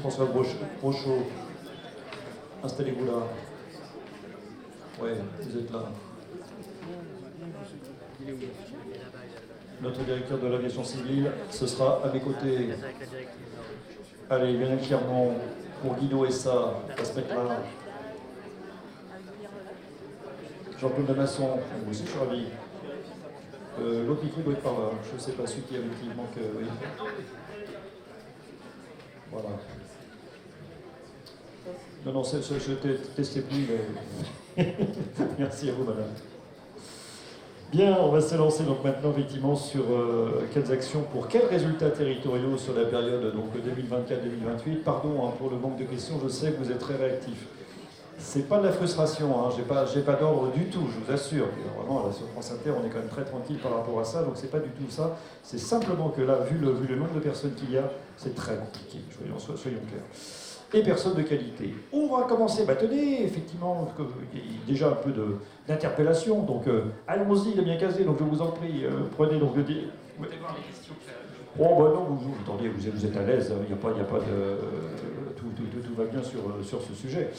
François Brochot. Installez-vous là. Ouais, vous êtes là. Notre directeur de l'aviation civile, ce sera à mes côtés. Allez, Lionel Clermont, pour Guido Essa, va se mettre là. Jean-Claude Damasson, moi aussi je suis ravi. L'autre micro doit être par là, je ne sais pas celui qui manque. Oui. Voilà. Non, je ne testais plus, mais merci à vous, madame. Bien, on va se lancer donc maintenant effectivement sur quelles actions pour quels résultats territoriaux sur la période donc 2024-2028. Pardon pour le manque de questions, je sais que vous êtes très réactifs. C'est pas de la frustration, hein. J'ai pas d'ordre du tout, je vous assure. Et vraiment, là, sur France Inter, on est quand même très tranquille par rapport à ça, donc c'est pas du tout ça. C'est simplement que là, vu le nombre de personnes qu'il y a, c'est très compliqué, soyons clairs. Et personnes de qualité. On va commencer, tenez, effectivement, il y a déjà un peu d'interpellation, donc allons-y, il est bien casé, donc je vous en prie, prenez donc le... Vous pouvez voir les questions. Oh, non, attendez, vous êtes à l'aise, il n'y a pas de... Tout va bien sur ce sujet.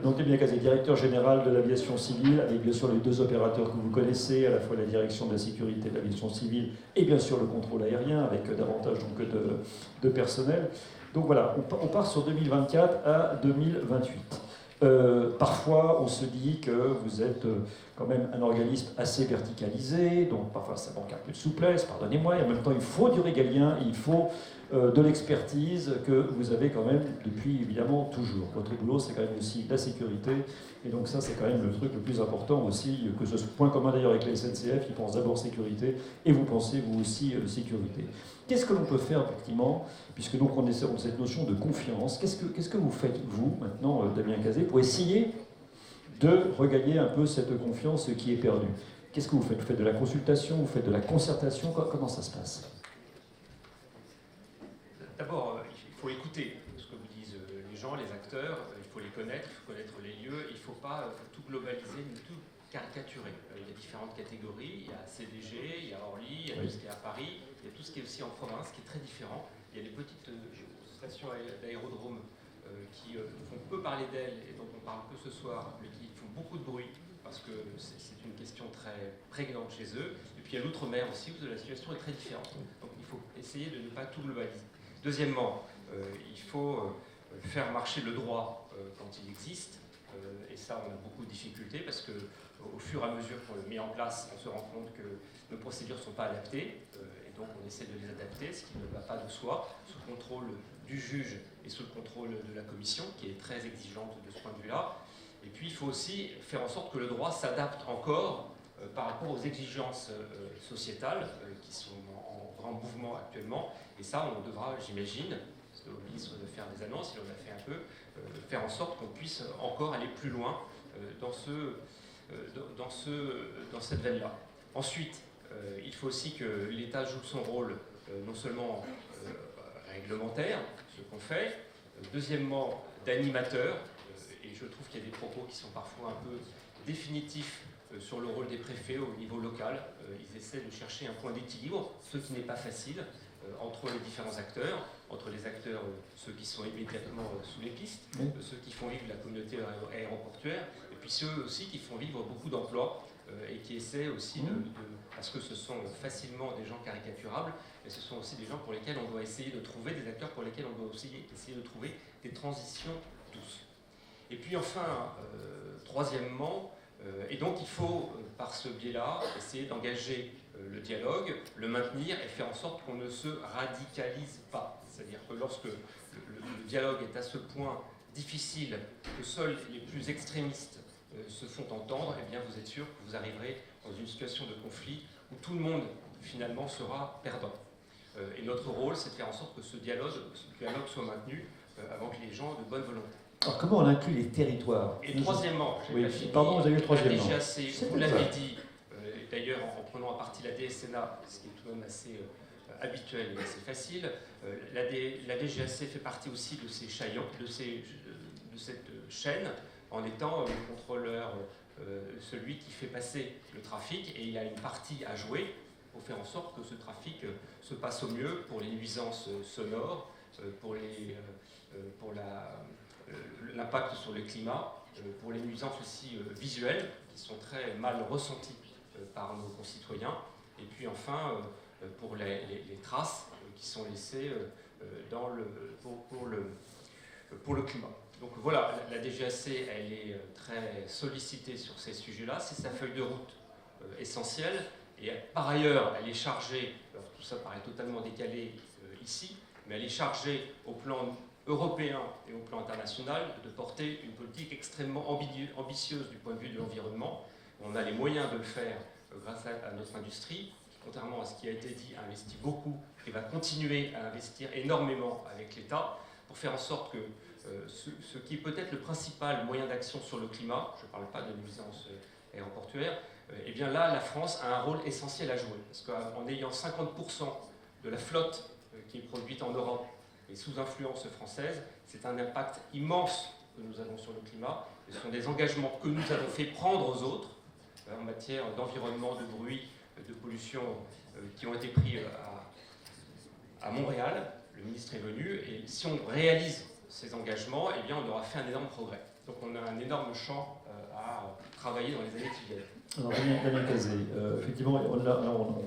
Donc, bien casé, directeur général de l'aviation civile, avec bien sûr les deux opérateurs que vous connaissez, à la fois la direction de la sécurité de l'aviation civile et bien sûr le contrôle aérien, avec davantage donc, de personnel. Donc voilà, on part sur 2024 à 2028. Parfois, on se dit que vous êtes quand même un organisme assez verticalisé, donc parfois ça manque un peu de souplesse, pardonnez-moi, et en même temps il faut du régalien, il faut de l'expertise que vous avez quand même depuis évidemment toujours. Votre boulot, c'est quand même aussi la sécurité, et donc ça, c'est quand même le truc le plus important aussi, que ce point commun d'ailleurs avec la SNCF, ils pensent d'abord sécurité, et vous pensez vous aussi sécurité. Qu'est-ce que l'on peut faire effectivement, puisque donc on est sur cette notion de confiance, qu'est-ce que vous faites vous maintenant, Damien Cazet, pour essayer de regagner un peu cette confiance qui est perdue? Qu'est-ce que vous faites? Vous faites de la consultation, vous faites de la concertation, comment ça se passe? D'abord, il faut écouter ce que vous disent les gens, les acteurs, il faut les connaître, il faut connaître les lieux, il ne faut pas tout globaliser, ni tout caricaturer. Il y a différentes catégories, il y a CDG, il y a Orly, il y a tout ce qui est à Paris, il y a tout ce qui est aussi en province, qui est très différent. Il y a des petites stations d'aérodromes qui font peu parler d'elles et dont on parle peu ce soir, mais qui font beaucoup de bruit, parce que c'est une question très prégnante chez eux. Et puis il y a l'outre-mer aussi, où la situation est très différente. Donc il faut essayer de ne pas tout globaliser. Deuxièmement, il faut faire marcher le droit quand il existe, et ça on a beaucoup de difficultés parce que au fur et à mesure qu'on le met en place, on se rend compte que nos procédures ne sont pas adaptées, et donc on essaie de les adapter, ce qui ne va pas de soi, sous le contrôle du juge et sous le contrôle de la commission, qui est très exigeante de ce point de vue-là. Et puis il faut aussi faire en sorte que le droit s'adapte encore par rapport aux exigences sociétales qui sont en grand mouvement actuellement. Et ça, on devra, j'imagine, parce que le ministre de faire des annonces, il en a fait un peu, faire en sorte qu'on puisse encore aller plus loin dans cette veine-là. Ensuite, il faut aussi que l'État joue son rôle, non seulement réglementaire, ce qu'on fait, deuxièmement, d'animateur, et je trouve qu'il y a des propos qui sont parfois un peu définitifs sur le rôle des préfets au niveau local. Ils essaient de chercher un point d'équilibre, ce qui n'est pas facile, entre les différents acteurs, entre les acteurs, ceux qui sont immédiatement sous les pistes, ceux qui font vivre la communauté aéroportuaire, et puis ceux aussi qui font vivre beaucoup d'emplois et qui essaient aussi parce que ce sont facilement des gens caricaturables, mais ce sont aussi des gens pour lesquels on doit essayer de trouver, des acteurs pour lesquels on doit aussi essayer de trouver des transitions douces. Et puis enfin, troisièmement, et donc il faut, par ce biais-là, essayer d'engager le dialogue, le maintenir et faire en sorte qu'on ne se radicalise pas. C'est-à-dire que lorsque le dialogue est à ce point difficile que seuls les plus extrémistes se font entendre, eh bien vous êtes sûr que vous arriverez dans une situation de conflit où tout le monde finalement sera perdant. Et notre rôle, c'est de faire en sorte que ce dialogue soit maintenu avec les gens de bonne volonté. Alors comment on inclut les territoires? Et troisièmement, pardon, vous avez eu le troisième. La DGAC, vous l'avez dit, d'ailleurs en prenant à partie la DSNA, ce qui est tout de même assez habituel et assez facile, la DGAC fait partie aussi de ces chaillons, de cette chaîne, en étant le contrôleur, celui qui fait passer le trafic, et il a une partie à jouer pour faire en sorte que ce trafic se passe au mieux pour les nuisances sonores, pour l'impact sur le climat, pour les nuisances aussi visuelles, qui sont très mal ressenties par nos concitoyens, et puis enfin pour les traces qui sont laissées pour le climat. Donc voilà, la DGAC, elle est très sollicitée sur ces sujets-là, c'est sa feuille de route essentielle, et par ailleurs, elle est chargée, alors tout ça paraît totalement décalé ici, mais elle est chargée au plan européen et au plan international de porter une politique extrêmement ambitieuse du point de vue de l'environnement. On a les moyens de le faire grâce à notre industrie, qui, contrairement à ce qui a été dit, investit beaucoup et va continuer à investir énormément avec l'État pour faire en sorte que ce qui est peut-être le principal moyen d'action sur le climat, je ne parle pas de nuisances aéroportuaires, et bien là, la France a un rôle essentiel à jouer. Parce qu'en ayant 50% de la flotte qui est produite en Europe et sous influence française, c'est un impact immense que nous avons sur le climat. Et ce sont des engagements que nous avons fait prendre aux autres en matière d'environnement, de bruit, de pollution qui ont été pris à Montréal. Le ministre est venu et si on réalise ces engagements, eh bien on aura fait un énorme progrès. Donc on a un énorme champ à travailler dans les années qui viennent. Alors, Damien Cazé, effectivement, on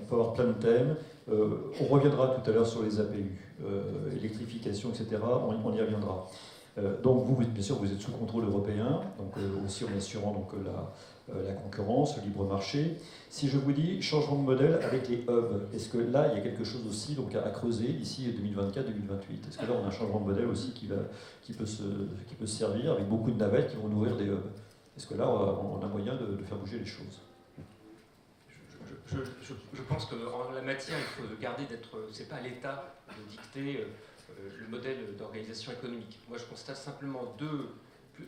peut avoir plein de thèmes. On reviendra tout à l'heure sur les APU, électrification, etc. On y reviendra. Donc vous, bien sûr, vous êtes sous contrôle européen, donc aussi en assurant donc, la concurrence, le libre marché. Si je vous dis changement de modèle avec les hubs, est-ce que là, il y a quelque chose aussi donc, à creuser d'ici 2024-2028 ? Est-ce que là, on a un changement de modèle aussi qui peut se servir avec beaucoup de navettes qui vont nourrir des hubs ? Est-ce que là, on a moyen de faire bouger les choses ? Je pense qu'en la matière, il faut garder d'être... C'est pas à l'État de dicter le modèle d'organisation économique. Moi, je constate simplement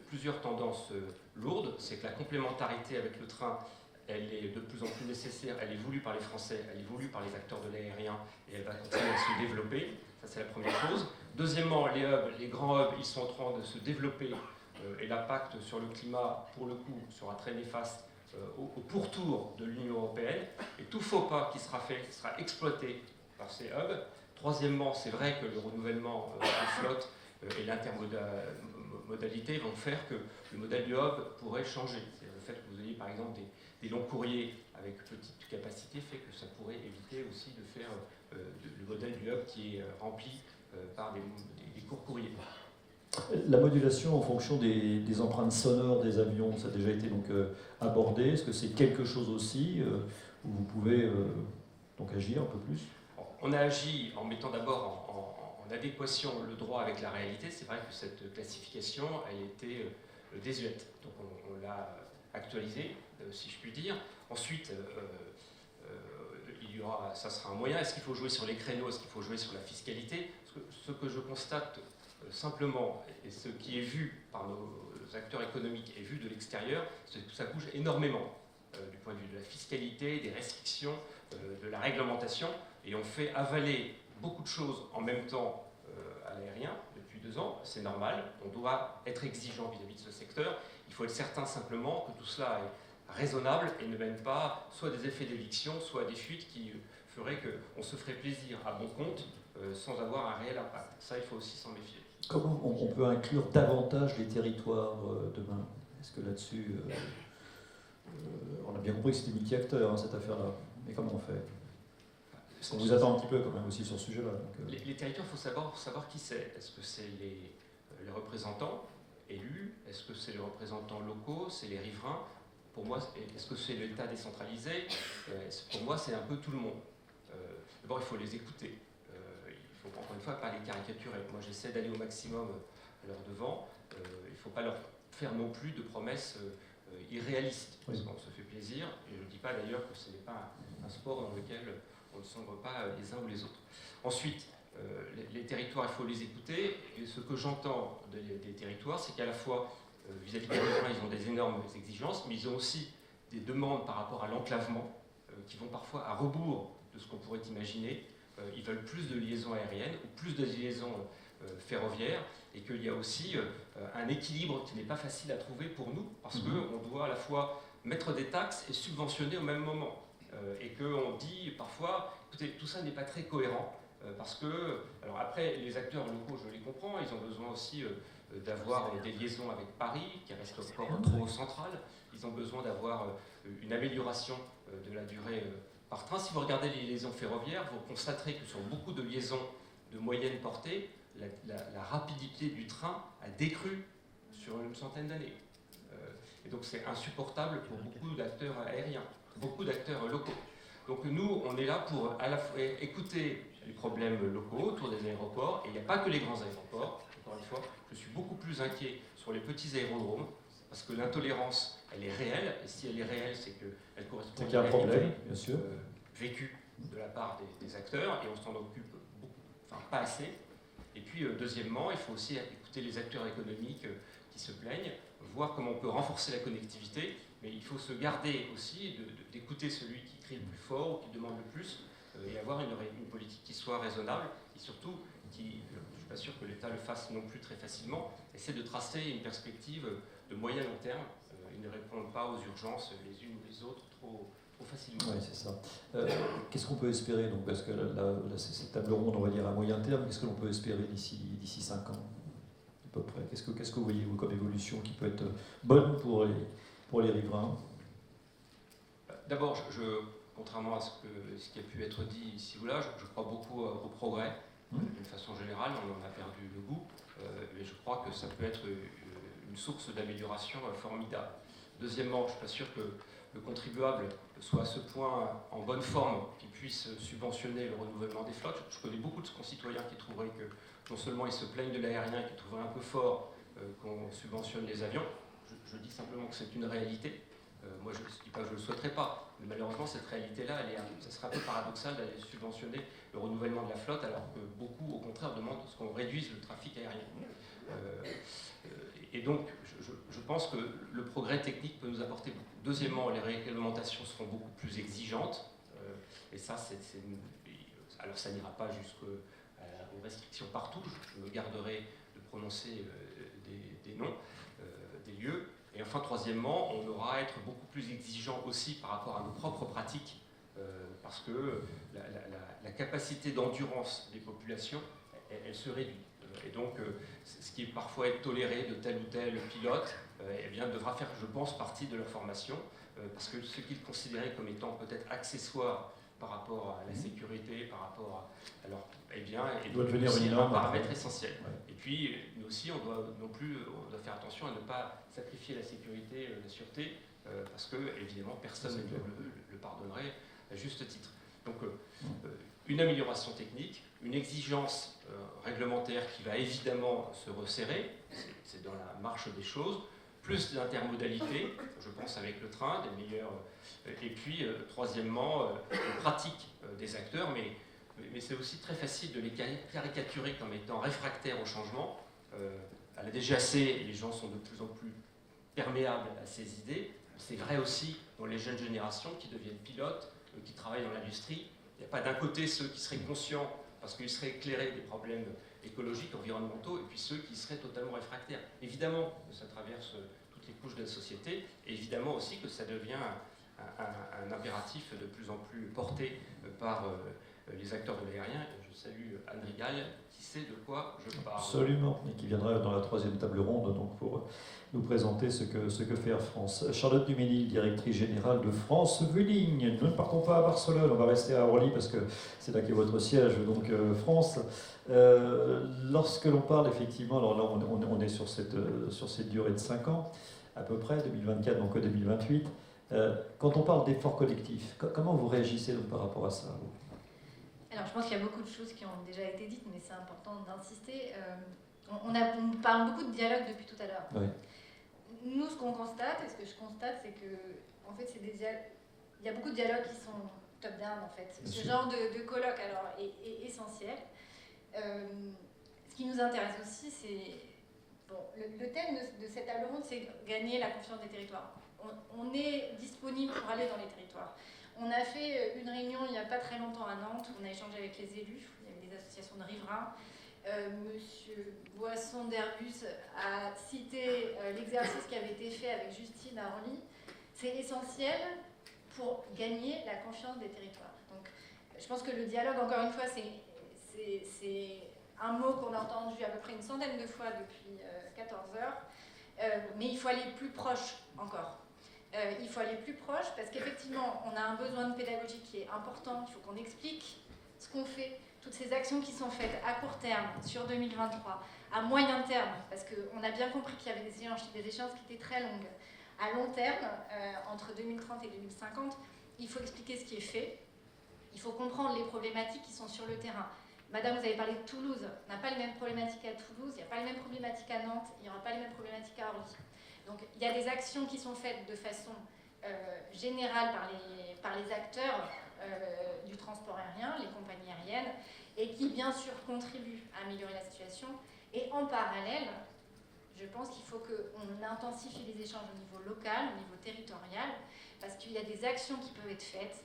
plusieurs tendances lourdes. C'est que la complémentarité avec le train, elle est de plus en plus nécessaire. Elle est voulue par les Français, elle est voulue par les acteurs de l'aérien et elle va continuer à se développer. Ça, c'est la première chose. Deuxièmement, les hubs, les grands hubs, ils sont en train de se développer et l'impact sur le climat, pour le coup, sera très néfaste au pourtour de l'Union européenne. Et tout faux pas qui sera fait sera exploité par ces hubs. Troisièmement, c'est vrai que le renouvellement des flottes et l'intermodalité vont faire que le modèle du hub pourrait changer. C'est le fait que vous ayez par exemple des longs courriers avec petite capacité fait que ça pourrait éviter aussi de faire le modèle du hub qui est rempli par des courts courriers. La modulation en fonction des empreintes sonores des avions, ça a déjà été donc, abordé. Est-ce que c'est quelque chose aussi où vous pouvez donc agir un peu plus ? On a agi en mettant d'abord en adéquation le droit avec la réalité. C'est vrai que cette classification a été désuète. Donc on l'a actualisée, si je puis dire. Ensuite, ça sera un moyen. Est-ce qu'il faut jouer sur les créneaux ? Est-ce qu'il faut jouer sur la fiscalité ? Ce que je constate simplement, et ce qui est vu par nos acteurs économiques et vu de l'extérieur, c'est que ça bouge énormément du point de vue de la fiscalité, des restrictions, de la réglementation, et on fait avaler beaucoup de choses en même temps à l'aérien depuis 2 ans. C'est normal, on doit être exigeant vis-à-vis de ce secteur. Il faut être certain simplement que tout cela est raisonnable et ne mène pas soit des effets d'éviction, soit des fuites qui feraient qu'on se ferait plaisir à bon compte sans avoir un réel impact. Ça, il faut aussi s'en méfier. Comment on peut inclure davantage les territoires demain ? Est-ce que là-dessus, on a bien compris que c'était multi-acteurs, cette affaire-là, mais comment on fait ? Parce qu'on vous attend un petit peu quand même aussi sur ce sujet-là. Les territoires, il faut savoir qui c'est. Est-ce que c'est les représentants élus ? Est-ce que c'est les représentants locaux ? C'est les riverains ? Pour moi, est-ce que c'est l'État décentralisé ? Pour moi, c'est un peu tout le monde. D'abord, il faut les écouter. Il faut encore une fois pas les caricaturer. Moi, j'essaie d'aller au maximum à leur devant. Il ne faut pas leur faire non plus de promesses irréalistes, parce qu'on se fait plaisir. Et je ne dis pas d'ailleurs que ce n'est pas un sport dans lequel on ne sombre pas les uns ou les autres. Ensuite, les territoires, il faut les écouter. Et ce que j'entends des territoires, c'est qu'à la fois, vis-à-vis des riverains, ils ont des énormes exigences, mais ils ont aussi des demandes par rapport à l'enclavement, qui vont parfois à rebours de ce qu'on pourrait imaginer. Ils veulent plus de liaisons aériennes ou plus de liaisons ferroviaires, et qu'il y a aussi un équilibre qui n'est pas facile à trouver pour nous, parce qu'on doit à la fois mettre des taxes et subventionner au même moment. Et qu'on dit parfois, écoutez, tout ça n'est pas très cohérent, parce que, alors après, les acteurs locaux, je les comprends, ils ont besoin aussi d'avoir des liaisons avec Paris, qui reste encore trop central. Ils ont besoin d'avoir une amélioration de la durée par train. Si vous regardez les liaisons ferroviaires, vous constaterez que sur beaucoup de liaisons de moyenne portée, la rapidité du train a décru sur une centaine d'années. Et donc c'est insupportable pour beaucoup d'acteurs aériens, beaucoup d'acteurs locaux. Donc nous, on est là pour à la fois écouter les problèmes locaux autour des aéroports, et il n'y a pas que les grands aéroports, encore une fois, je suis beaucoup plus inquiet sur les petits aérodromes, parce que l'intolérance, elle est réelle, et si elle est réelle, c'est qu'elle correspond à un problème, bien sûr, vécu de la part des acteurs, et on s'en occupe beaucoup, enfin pas assez. Et puis deuxièmement, il faut aussi écouter les acteurs économiques qui se plaignent, voir comment on peut renforcer la connectivité, mais il faut se garder aussi d'écouter celui qui crie le plus fort ou qui demande le plus, et avoir une politique qui soit raisonnable, et surtout, je ne suis pas sûr que l'État le fasse non plus très facilement, essaie de tracer une perspective de moyen long terme, et ne répondre pas aux urgences les unes ou les autres trop facilement. Oui, c'est ça. Qu'est-ce qu'on peut espérer donc, parce que là, c'est cette table ronde, on va dire à moyen terme, qu'est-ce que l'on peut espérer d'ici 5 ans à peu près? Qu'est-ce que vous voyez vous, comme évolution qui peut être bonne pour les riverains? D'abord, contrairement à ce qui a pu être dit ici ou là, je crois beaucoup au progrès. D'une façon générale, on en a perdu le goût, mais je crois que ça peut être une source d'amélioration formidable. Deuxièmement, je ne suis pas sûr que le contribuable soit à ce point en bonne forme qu'il puisse subventionner le renouvellement des flottes. Je connais beaucoup de concitoyens qui trouveraient que non seulement ils se plaignent de l'aérien, qui trouveraient un peu fort qu'on subventionne les avions. Je dis simplement que c'est une réalité. Moi, je ne dis pas que je ne le souhaiterais pas, mais malheureusement, cette réalité-là, ça serait un peu paradoxal d'aller subventionner le renouvellement de la flotte, alors que beaucoup, au contraire, demandent à ce qu'on réduise le trafic aérien. Et donc, je pense que le progrès technique peut nous apporter beaucoup. Deuxièmement, les réglementations seront beaucoup plus exigeantes, et ça, alors ça n'ira pas jusqu'aux restrictions partout, je me garderai de prononcer des noms, des lieux. Et enfin, troisièmement, on aura à être beaucoup plus exigeant aussi par rapport à nos propres pratiques, parce que la capacité d'endurance des populations, elle se réduit. Et donc, ce qui est parfois être toléré de tel ou tel pilote, eh bien, devra faire, je pense, partie de leur formation, parce que ce qu'ils considéraient comme étant peut-être accessoire par rapport à la sécurité, par rapport à leur... Eh bien, il doit devenir un paramètre essentiel. Ouais. Et puis, nous aussi, on doit faire attention à ne pas sacrifier la sécurité, la sûreté, parce que, évidemment, personne ne le pardonnerait à juste titre. Donc, une amélioration technique, une exigence réglementaire qui va évidemment se resserrer, c'est dans la marche des choses, plus d'intermodalité, je pense avec le train, des meilleurs... Et puis, troisièmement, les pratiques des acteurs, mais c'est aussi très facile de les caricaturer comme étant réfractaires au changement. À la DGAC, les gens sont de plus en plus perméables à ces idées. C'est vrai aussi dans les jeunes générations qui deviennent pilotes, qui travaillent dans l'industrie. Il n'y a pas d'un côté ceux qui seraient conscients parce qu'ils seraient éclairés des problèmes écologiques, environnementaux, et puis ceux qui seraient totalement réfractaires. Évidemment que ça traverse toutes les couches de la société, et évidemment aussi que ça devient un impératif de plus en plus porté par les acteurs de l'aérien. Je salue Anne Rigal, qui sait de quoi je parle. Absolument, et qui viendra dans la troisième table ronde donc pour nous présenter ce que fait Air France. Charlotte Duménil, directrice générale de France Vueling. Nous ne partons pas à Barcelone, on va rester à Orly parce que c'est là qu'est votre siège, donc France. Lorsque l'on parle effectivement, alors là on est sur cette durée de 5 ans, à peu près, 2024, donc 2028. Quand on parle d'efforts collectifs, comment vous réagissez donc par rapport à ça? Alors, je pense qu'il y a beaucoup de choses qui ont déjà été dites, mais c'est important d'insister. On parle beaucoup de dialogue depuis tout à l'heure. Oui. Nous, ce qu'on constate, et ce que je constate, c'est que, en fait, il y a beaucoup de dialogues qui sont top-down, en fait. Ce genre de colloque, alors, est essentiel. Ce qui nous intéresse aussi, c'est... Bon, le thème de cette table ronde, c'est gagner la confiance des territoires. On est disponible pour aller dans les territoires. On a fait une réunion il n'y a pas très longtemps à Nantes, on a échangé avec les élus, il y avait des associations de riverains. Monsieur Boisson d'Airbus a cité l'exercice qui avait été fait avec Justine à Orly. C'est essentiel pour gagner la confiance des territoires. Donc, je pense que le dialogue, encore une fois, c'est un mot qu'on a entendu à peu près une centaine de fois depuis 14 heures, mais il faut aller plus proche encore. Il faut aller plus proche parce qu'effectivement, on a un besoin de pédagogie qui est important. Il faut qu'on explique ce qu'on fait, toutes ces actions qui sont faites à court terme, sur 2023, à moyen terme, parce qu'on a bien compris qu'il y avait des échéances qui étaient très longues. À long terme, entre 2030 et 2050, il faut expliquer ce qui est fait. Il faut comprendre les problématiques qui sont sur le terrain. Madame, vous avez parlé de Toulouse. On n'a pas les mêmes problématiques à Toulouse, il n'y a pas les mêmes problématiques à Nantes, il n'y aura pas les mêmes problématiques à Orly. Donc il y a des actions qui sont faites de façon générale par les acteurs du transport aérien, les compagnies aériennes, et qui bien sûr contribuent à améliorer la situation. Et en parallèle, je pense qu'il faut qu'on intensifie les échanges au niveau local, au niveau territorial, parce qu'il y a des actions qui peuvent être faites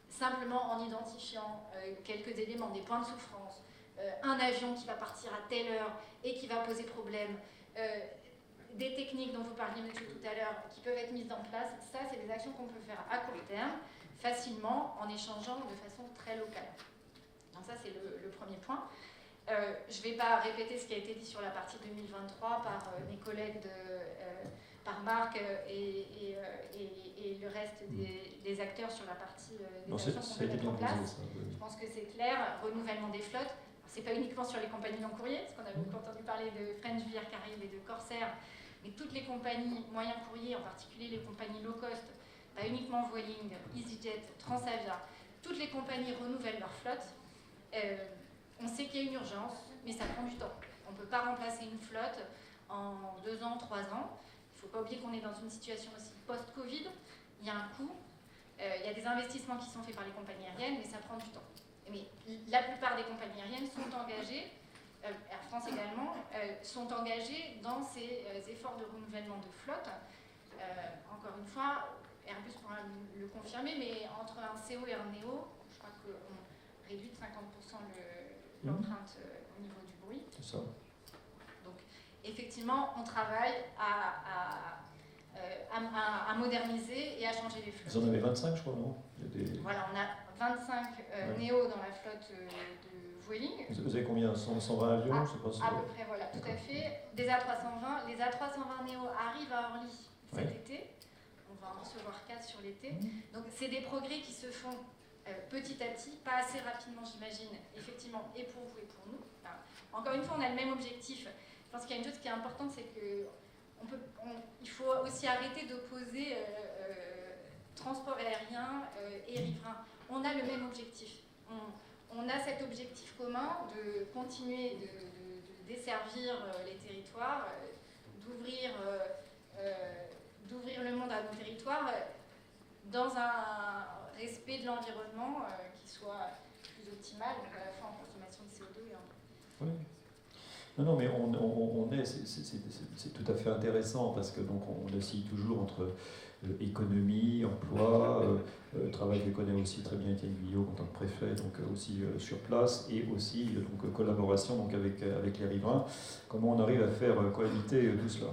simplement en identifiant quelques éléments, des points de souffrance, un avion qui va partir à telle heure et qui va poser problème, des techniques dont vous parliez, monsieur, tout à l'heure, qui peuvent être mises en place. Ça, c'est des actions qu'on peut faire à court terme, facilement, en échangeant de façon très locale. Donc ça, c'est le premier point. Je ne vais pas répéter ce qui a été dit sur la partie 2023 par mes collègues, par Marc et le reste des acteurs sur la partie des actions qu'on peut mettre en place. Je pense que c'est clair, renouvellement des flottes. Ce n'est pas uniquement sur les compagnies long courrier, parce qu'on a beaucoup entendu parler de French Vier Caraïbes et de Corsair, mais toutes les compagnies moyen courrier, en particulier les compagnies low cost, pas uniquement Vueling, EasyJet, Transavia, toutes les compagnies renouvellent leur flotte. On sait qu'il y a une urgence, mais ça prend du temps. On ne peut pas remplacer une flotte en 2 ans, 3 ans. Il ne faut pas oublier qu'on est dans une situation aussi post-Covid. Il y a un coût. Il y a des investissements qui sont faits par les compagnies aériennes, mais ça prend du temps. Mais la plupart des compagnies aériennes sont engagées, Air France également, sont engagées dans ces efforts de renouvellement de flotte. Encore une fois, Airbus pourra le confirmer, mais entre un CO et un NEO, je crois qu'on réduit de 50% l'empreinte au niveau du bruit. C'est ça. Donc, effectivement, on travaille à moderniser et à changer les flottes. Vous en avez 25, je crois, non? Voilà, on a 25 Néo dans la flotte de Vueling. Vous avez combien? 120 avions, je sais pas si à peu près, voilà, tout à fait. Des A320. Les A320 Néo arrivent à Orly cet été. On va en recevoir 4 sur l'été. Donc, c'est des progrès qui se font petit à petit, pas assez rapidement, j'imagine, effectivement, et pour vous et pour nous. Enfin, encore une fois, on a le même objectif. Je pense qu'il y a une chose qui est importante, c'est que il faut aussi arrêter d'opposer transport aérien et riverain. On a le même objectif. On a cet objectif commun de continuer de desservir les territoires, d'ouvrir le monde à nos territoires dans un respect de l'environnement qui soit plus optimal, donc à la fois en consommation de CO2 et en... Oui. Non, mais c'est tout à fait intéressant parce que donc on oscille toujours entre économie, emploi, travail que connaît aussi très bien Étienne Guyot en tant que préfet, donc aussi sur place, et aussi donc collaboration donc avec les riverains. Comment on arrive à faire cohabiter tout cela.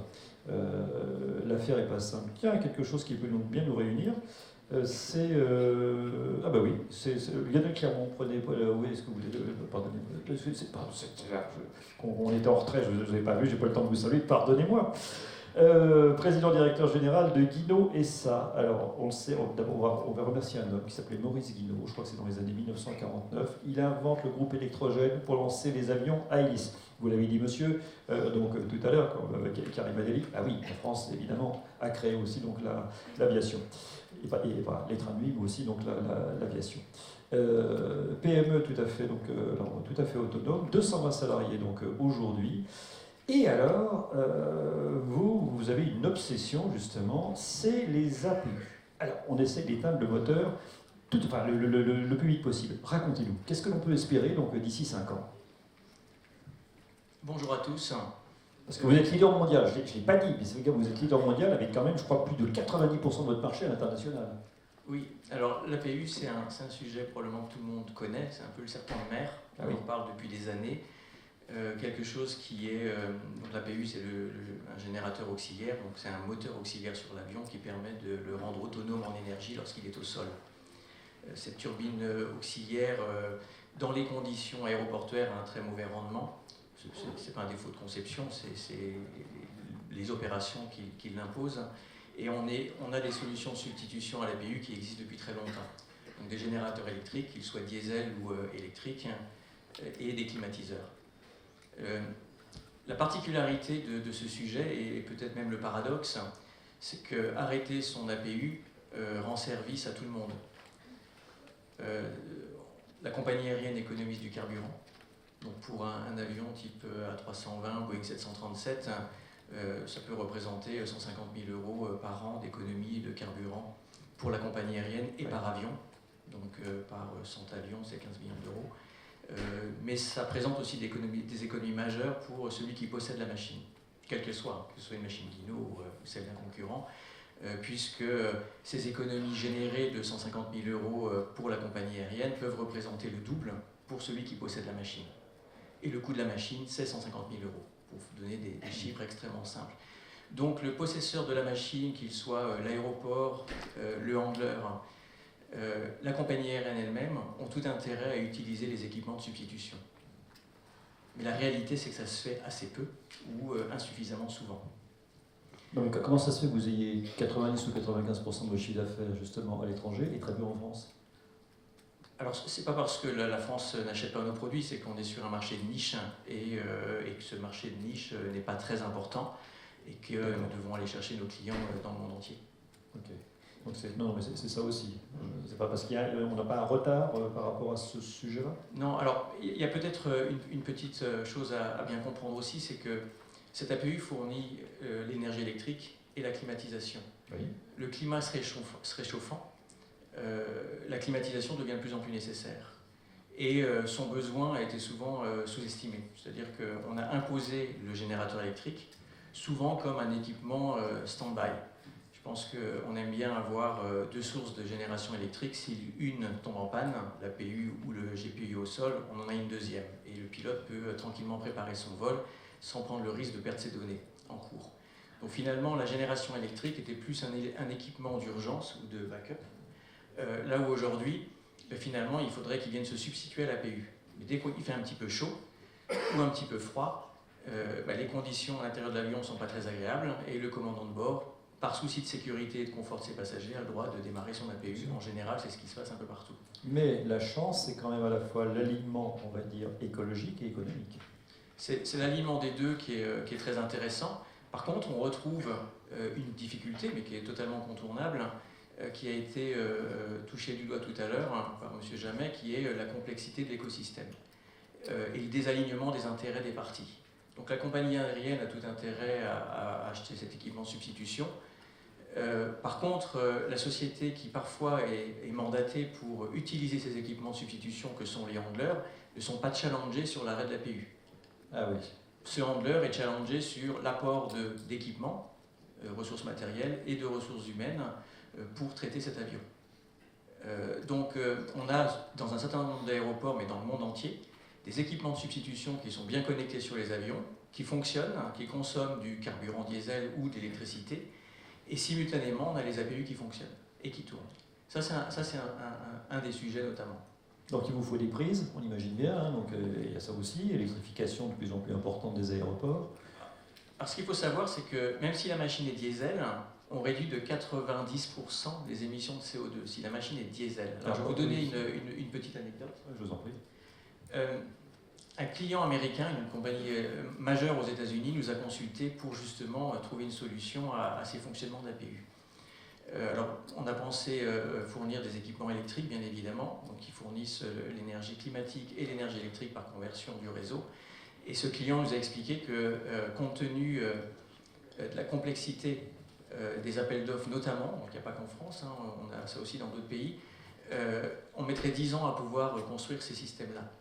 L'affaire est pas simple. Tiens, quelque chose qui peut bien nous réunir. C'est ah bah oui, c'est Lionel Clermont. Prenez où est-ce que vous voulez pardonnez, on était en retrait, je ne vous ai pas vu, j'ai pas le temps de vous saluer, pardonnez-moi. Président directeur général de Guinaud SA. Alors on le sait, d'abord on va remercier un homme qui s'appelait Maurice Guinaud, je crois que c'est dans les années 1949. Il invente le groupe électrogène pour lancer les avions à hélice. Vous l'avez dit, monsieur, donc tout à l'heure, avec Karim Adeli. Ah oui, la France évidemment a créé aussi donc l'aviation. Et les trains de nuit, mais aussi donc l'aviation. PME tout à fait, donc, tout à fait autonome, 220 salariés donc aujourd'hui. Et alors, vous avez une obsession justement, c'est les APU. Alors, on essaie d'éteindre le moteur le plus vite possible. Racontez-nous, qu'est-ce que l'on peut espérer donc d'ici 5 ans? Bonjour à tous. Parce que vous êtes leader mondial, je ne l'ai pas dit, mais c'est le gars, vous êtes leader mondial avec quand même, je crois, plus de 90% de votre marché à l'international. Oui, alors l'APU, c'est un sujet probablement que tout le monde connaît, c'est un peu le serpent de mer, on en parle depuis des années. Quelque chose qui est... donc l'APU, c'est un générateur auxiliaire, donc c'est un moteur auxiliaire sur l'avion qui permet de le rendre autonome en énergie lorsqu'il est au sol. cette turbine auxiliaire, dans les conditions aéroportuaires, a un très mauvais rendement. Ce n'est pas un défaut de conception, c'est les opérations qui l'imposent. Et on a des solutions de substitution à l'APU qui existent depuis très longtemps. Donc des générateurs électriques, qu'ils soient diesel ou électriques, et des climatiseurs. La particularité de ce sujet, et peut-être même le paradoxe, c'est qu'arrêter son APU rend service à tout le monde. La compagnie aérienne économise du carburant. Donc pour un avion type A320, Boeing 737, ça peut représenter 150 000 € par an d'économie de carburant pour la compagnie aérienne et par avion. Donc par 100 avions, c'est 15 millions d'euros. Mais ça présente aussi des économies majeures pour celui qui possède la machine, quelle qu'elle soit, que ce soit une machine Dino ou celle d'un concurrent, puisque ces économies générées de 150 000 € pour la compagnie aérienne peuvent représenter le double pour celui qui possède la machine. Et le coût de la machine, c'est 150 000 €, pour vous donner des chiffres extrêmement simples. Donc le possesseur de la machine, qu'il soit l'aéroport, le handler, la compagnie aérienne elle-même, ont tout intérêt à utiliser les équipements de substitution. Mais la réalité, c'est que ça se fait assez peu ou insuffisamment souvent. Donc, comment ça se fait que vous ayez 90 ou 95% de vos chiffres d'affaires justement à l'étranger et très peu en France? Alors, c'est pas parce que la France n'achète pas nos produits, c'est qu'on est sur un marché de niche et que ce marché de niche n'est pas très important et que nous devons aller chercher nos clients dans le monde entier. Ok. Donc non, mais c'est ça aussi. C'est pas parce qu'on n'a pas un retard par rapport à ce sujet-là? Non, alors il y a peut-être une petite chose à bien comprendre aussi, c'est que cet APU fournit l'énergie électrique et la climatisation. Oui. Le climat se réchauffant, la climatisation devient de plus en plus nécessaire. Et son besoin a été souvent sous-estimé. C'est-à-dire qu'on a imposé le générateur électrique souvent comme un équipement stand-by. Je pense qu'on aime bien avoir deux sources de génération électrique. Si une tombe en panne, l'APU ou le GPU au sol, on en a une deuxième. Et le pilote peut tranquillement préparer son vol sans prendre le risque de perdre ses données en cours. Donc finalement, la génération électrique était plus un équipement d'urgence ou de backup. Là où aujourd'hui, finalement, il faudrait qu'il vienne se substituer à l'APU. Mais dès qu'il fait un petit peu chaud ou un petit peu froid, les conditions à l'intérieur de l'avion ne sont pas très agréables et le commandant de bord, par souci de sécurité et de confort de ses passagers, a le droit de démarrer son APU. En général, c'est ce qui se passe un peu partout. Mais la chance, c'est quand même à la fois l'alignement, on va dire, écologique et économique. C'est l'alignement des deux qui est très intéressant. Par contre, on retrouve une difficulté, mais qui est totalement contournable, qui a été touchée du doigt tout à l'heure par M. Jamet, qui est la complexité de l'écosystème et le désalignement des intérêts des parties. Donc la compagnie aérienne a tout intérêt à acheter cet équipement de substitution. Par contre, la société qui parfois est mandatée pour utiliser ces équipements de substitution que sont les handlers ne sont pas challengés sur l'arrêt de l'APU. Ah oui. Ce handler est challengé sur l'apport d'équipements, ressources matérielles et de ressources humaines pour traiter cet avion. Donc on a dans un certain nombre d'aéroports, mais dans le monde entier, des équipements de substitution qui sont bien connectés sur les avions, qui fonctionnent, qui consomment du carburant diesel ou d'électricité, et simultanément on a les APU qui fonctionnent et qui tournent. Ça c'est un des sujets notamment. Donc il vous faut des prises, on imagine bien, hein, donc il y a ça aussi, électrification de plus en plus importante des aéroports. Alors ce qu'il faut savoir, c'est que même si la machine est diesel, on réduit de 90% les émissions de CO2 si la machine est diesel. Alors je vais vous donner une petite anecdote. Je vous en prie. Un client américain, une compagnie majeure aux États-Unis, nous a consulté pour justement trouver une solution à ces fonctionnements d'APU. Alors, on a pensé fournir des équipements électriques, bien évidemment, donc qui fournissent l'énergie climatique et l'énergie électrique par conversion du réseau. Et ce client nous a expliqué que, compte tenu de la complexité des appels d'offres notamment, donc il n'y a pas qu'en France, hein, on a ça aussi dans d'autres pays, on mettrait 10 ans à pouvoir construire ces systèmes-là.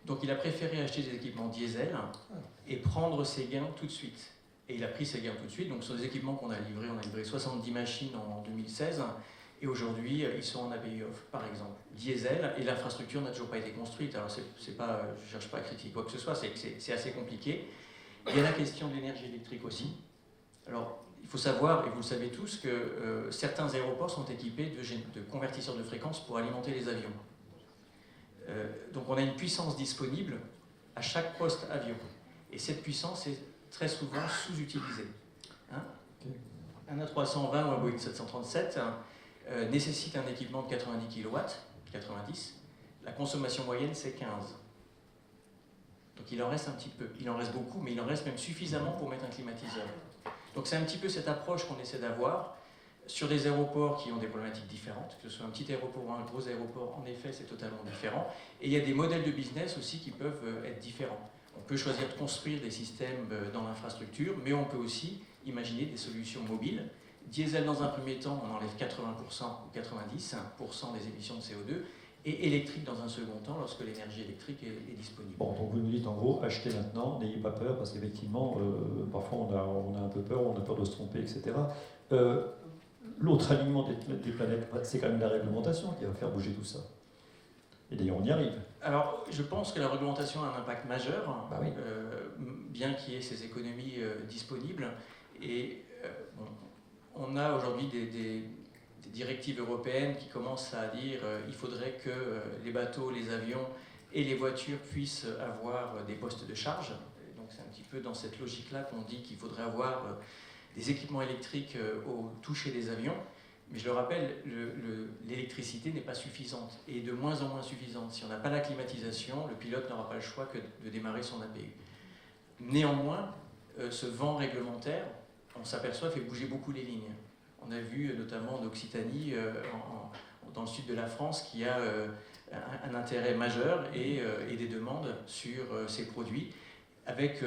Donc il a préféré acheter des équipements diesel et prendre ses gains tout de suite. Et il a pris ses gains tout de suite. Donc sur les équipements qu'on a livrés, on a livré 70 machines en 2016. Et aujourd'hui, ils sont en APU off, par exemple. Diesel, et l'infrastructure n'a toujours pas été construite. Alors c'est pas, je ne cherche pas à critiquer quoi que ce soit, c'est assez compliqué. Il y a la question de l'énergie électrique aussi. Alors il faut savoir, et vous le savez tous, que certains aéroports sont équipés de convertisseurs de fréquences pour alimenter les avions. Donc on a une puissance disponible à chaque poste avion. Et cette puissance est très souvent sous-utilisée. Hein, un A320 ou un Boeing 737 nécessite un équipement de 90 kW, 90. La consommation moyenne, c'est 15. Donc il en reste un petit peu. Il en reste beaucoup, mais il en reste même suffisamment pour mettre un climatiseur. Donc c'est un petit peu cette approche qu'on essaie d'avoir sur des aéroports qui ont des problématiques différentes, que ce soit un petit aéroport ou un gros aéroport, en effet, c'est totalement différent. Et il y a des modèles de business aussi qui peuvent être différents. On peut choisir de construire des systèmes dans l'infrastructure, mais on peut aussi imaginer des solutions mobiles. Diesel dans un premier temps, on enlève 80% ou 90% des émissions de CO2, et électrique dans un second temps lorsque l'énergie électrique est disponible. Bon, donc vous nous dites en gros, achetez maintenant, n'ayez pas peur, parce qu'effectivement, parfois on a un peu peur, on a peur de se tromper, etc. L'autre alignement des planètes, c'est quand même la réglementation qui va faire bouger tout ça. Et d'ailleurs, on y arrive. Alors, je pense que la réglementation a un impact majeur, bah oui. bien qu'il y ait ces économies disponibles. Et on a aujourd'hui des directives européennes qui commencent à dire qu'il faudrait que les bateaux, les avions et les voitures puissent avoir des postes de charge. Et donc, c'est un petit peu dans cette logique-là qu'on dit qu'il faudrait avoir des équipements électriques au toucher des avions. Mais je le rappelle, l'électricité n'est pas suffisante et de moins en moins suffisante. Si on n'a pas la climatisation, le pilote n'aura pas le choix que de démarrer son APU. Néanmoins, ce vent réglementaire, on s'aperçoit, fait bouger beaucoup les lignes. On a vu notamment en Occitanie, dans le sud de la France, qu'il y a un intérêt majeur et des demandes sur ces produits, avec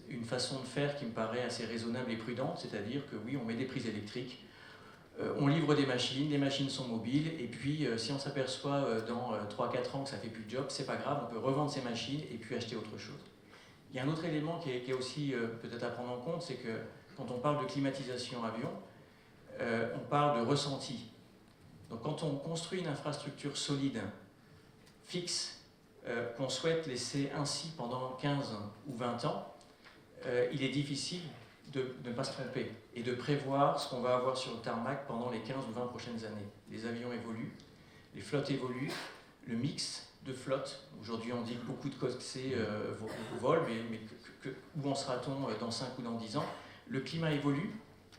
une façon de faire qui me paraît assez raisonnable et prudente, c'est-à-dire que oui, on met des prises électriques, on livre des machines, les machines sont mobiles, et puis si on s'aperçoit dans 3-4 ans que ça ne fait plus de job, c'est pas grave, on peut revendre ces machines et puis acheter autre chose. Il y a un autre élément qui est aussi peut-être à prendre en compte, c'est que quand on parle de climatisation avion, on parle de ressenti. Donc quand on construit une infrastructure solide, fixe, qu'on souhaite laisser ainsi pendant 15 ou 20 ans, il est difficile de ne pas se tromper et de prévoir ce qu'on va avoir sur le tarmac pendant les 15 ou 20 prochaines années. Les avions évoluent, les flottes évoluent, le mix de flottes, aujourd'hui on dit que beaucoup de coxés volent, mais où en sera-t-on dans 5 ou dans 10 ans? Le climat évolue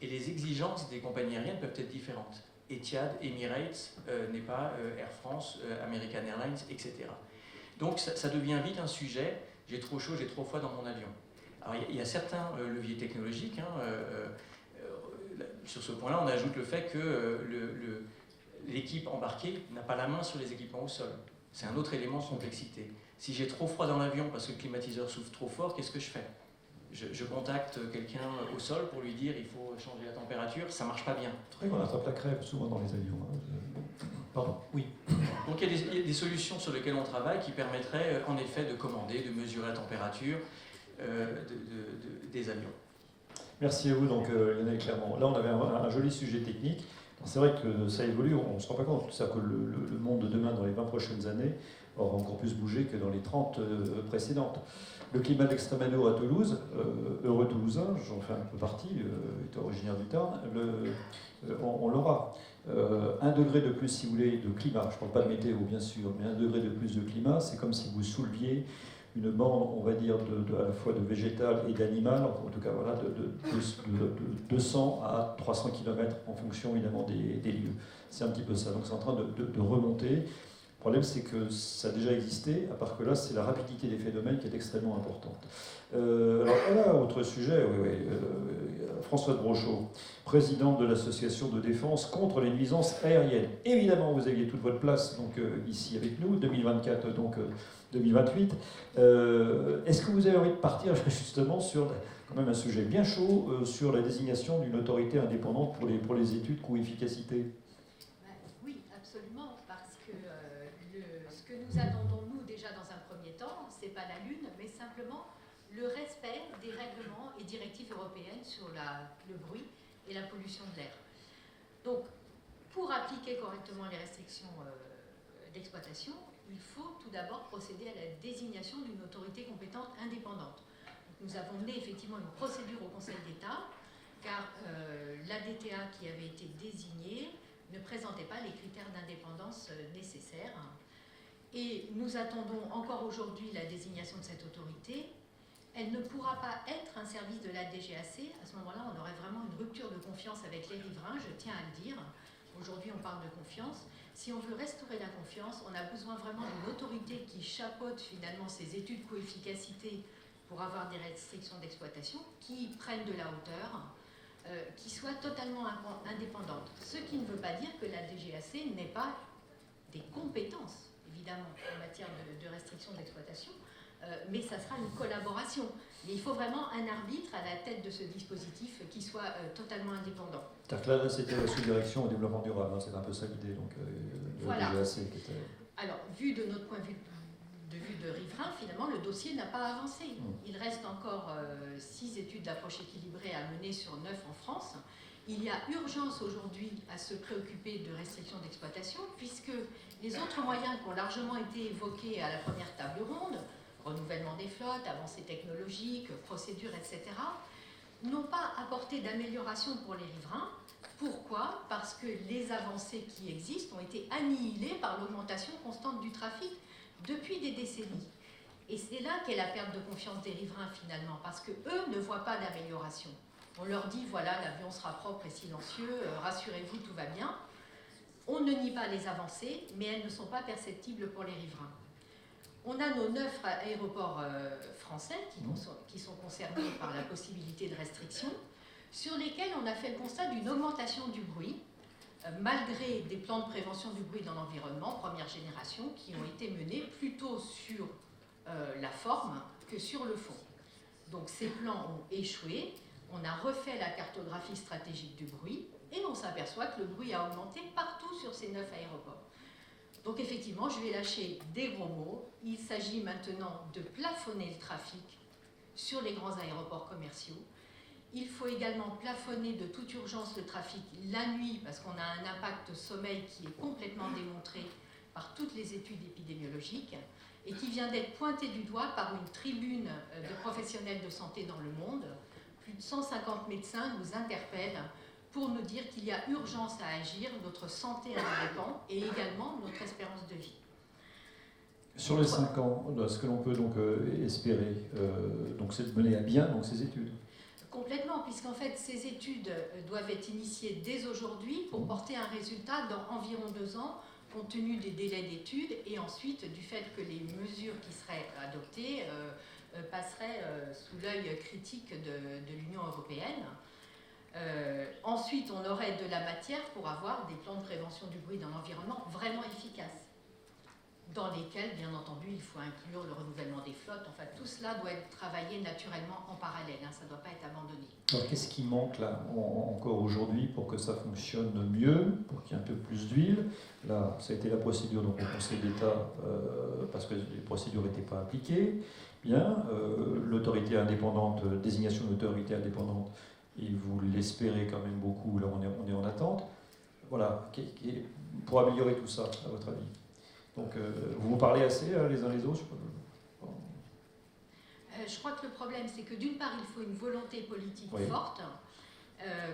et les exigences des compagnies aériennes peuvent être différentes. Etihad, Emirates n'est pas Air France, American Airlines, etc. Donc ça devient vite un sujet, j'ai trop chaud, j'ai trop froid dans mon avion. Alors il y a certains leviers technologiques, sur ce point-là on ajoute le fait que l'équipe embarquée n'a pas la main sur les équipements au sol. C'est un autre élément de complexité. Si j'ai trop froid dans l'avion parce que le climatiseur souffle trop fort, qu'est-ce que je fais? Je contacte quelqu'un au sol pour lui dire il faut changer la température, ça ne marche pas bien. C'est vrai qu'on attrape la crève souvent dans les avions. Pardon, oui. Donc il y a des solutions sur lesquelles on travaille qui permettraient en effet de commander, de mesurer la température des avions. Merci à vous, donc Lionel Clermont. Là on avait un joli sujet technique. C'est vrai que ça évolue, on ne se rend pas compte. C'est-à-dire que le monde de demain, dans les 20 prochaines années, aura encore plus bougé que dans les 30 précédentes. Le climat d'Extremadura à Toulouse, heureux Toulousain, j'en fais un peu partie, étant originaire du Tarn, on l'aura. 1 degré de plus, si vous voulez, de climat, je ne parle pas de météo bien sûr, mais 1 degré de plus de climat, c'est comme si vous souleviez une bande, on va dire, à la fois de végétal et d'animal, en tout cas voilà, de 200 à 300 km en fonction évidemment des lieux. C'est un petit peu ça, donc c'est en train de remonter. Le problème, c'est que ça a déjà existé, à part que là, c'est la rapidité des phénomènes qui est extrêmement importante. Alors, voilà, autre sujet, François de Brochot, président de l'association de défense contre les nuisances aériennes. Évidemment, vous aviez toute votre place donc, ici avec nous, 2024, donc 2028. Est-ce que vous avez envie de partir justement sur quand même un sujet bien chaud, sur la désignation d'une autorité indépendante pour les études coût-efficacité? Oui, absolument, parce que ce que nous attendons, nous, déjà dans un premier temps, ce n'est pas la Lune, mais simplement le respect des règlements et directives européennes sur le bruit et la pollution de l'air. Donc, pour appliquer correctement les restrictions d'exploitation, il faut tout d'abord procéder à la désignation d'une autorité compétente indépendante. Donc, nous avons mené effectivement une procédure au Conseil d'État car l'ADTA qui avait été désignée ne présentait pas les critères d'indépendance nécessaires. Et nous attendons encore aujourd'hui la désignation de cette autorité. Elle ne pourra pas être un service de la DGAC. À ce moment-là, on aurait vraiment une rupture de confiance avec les riverains, je tiens à le dire. Aujourd'hui, on parle de confiance. Si on veut restaurer la confiance, on a besoin vraiment d'une autorité qui chapeaute finalement ces études coefficacité pour avoir des restrictions d'exploitation, qui prennent de la hauteur, qui soit totalement indépendante. Ce qui ne veut pas dire que la DGAC n'ait pas des compétences, évidemment, en matière de restrictions d'exploitation, mais ça sera une collaboration. Mais il faut vraiment un arbitre à la tête de ce dispositif qui soit totalement indépendant. C'est-à-dire que là, c'était la sous-direction au développement durable, hein, c'est un peu ça l'idée, donc de la DGAC qui était... Alors, vu de notre point de vue de riverain, finalement, le dossier n'a pas avancé. Il reste encore 6 études d'approche équilibrée à mener sur 9 en France. Il y a urgence aujourd'hui à se préoccuper de restrictions d'exploitation, puisque les autres moyens qui ont largement été évoqués à la première table ronde, renouvellement des flottes, avancées technologiques, procédures, etc., n'ont pas apporté d'amélioration pour les riverains. Pourquoi ? Parce que les avancées qui existent ont été annihilées par l'augmentation constante du trafic depuis des décennies. Et c'est là qu'est la perte de confiance des riverains finalement, parce qu'eux ne voient pas d'amélioration. On leur dit, voilà, l'avion sera propre et silencieux, rassurez-vous, tout va bien. On ne nie pas les avancées, mais elles ne sont pas perceptibles pour les riverains. On a nos 9 aéroports français qui sont concernés par la possibilité de restriction, sur lesquels on a fait le constat d'une augmentation du bruit, malgré des plans de prévention du bruit dans l'environnement, première génération, qui ont été menés plutôt sur la forme que sur le fond. Donc ces plans ont échoué, on a refait la cartographie stratégique du bruit, et on s'aperçoit que le bruit a augmenté partout sur ces 9 aéroports. Donc effectivement, je vais lâcher des gros mots. Il s'agit maintenant de plafonner le trafic sur les grands aéroports commerciaux. Il faut également plafonner de toute urgence le trafic la nuit, parce qu'on a un impact sommeil qui est complètement démontré par toutes les études épidémiologiques et qui vient d'être pointé du doigt par une tribune de professionnels de santé dans le monde. Plus de 150 médecins nous interpellent pour nous dire qu'il y a urgence à agir, notre santé en dépend, et également notre espérance de vie. Sur les 5 ans, ce que l'on peut donc espérer, c'est de mener à bien donc, ces études. Complètement, puisqu'en fait ces études doivent être initiées dès aujourd'hui pour porter un résultat dans environ 2 ans, compte tenu des délais d'études et ensuite du fait que les mesures qui seraient adoptées passeraient sous l'œil critique de l'Union européenne. Ensuite, on aurait de la matière pour avoir des plans de prévention du bruit dans l'environnement vraiment efficaces, dans lesquels, bien entendu, il faut inclure le renouvellement des flottes. Enfin, tout cela doit être travaillé naturellement en parallèle, hein, ça ne doit pas être abandonné. Alors, qu'est-ce qui manque là, encore aujourd'hui pour que ça fonctionne mieux, pour qu'il y ait un peu plus d'huile? Là, ça a été la procédure donc, au Conseil d'État, parce que les procédures n'étaient pas appliquées. Bien, l'autorité indépendante, désignation d'autorité indépendante, et vous l'espérez quand même beaucoup, là on est en attente. Voilà, pour améliorer tout ça, à votre avis. Donc, vous vous parlez assez les uns les autres? Je crois que le problème, c'est que d'une part, il faut une volonté politique forte,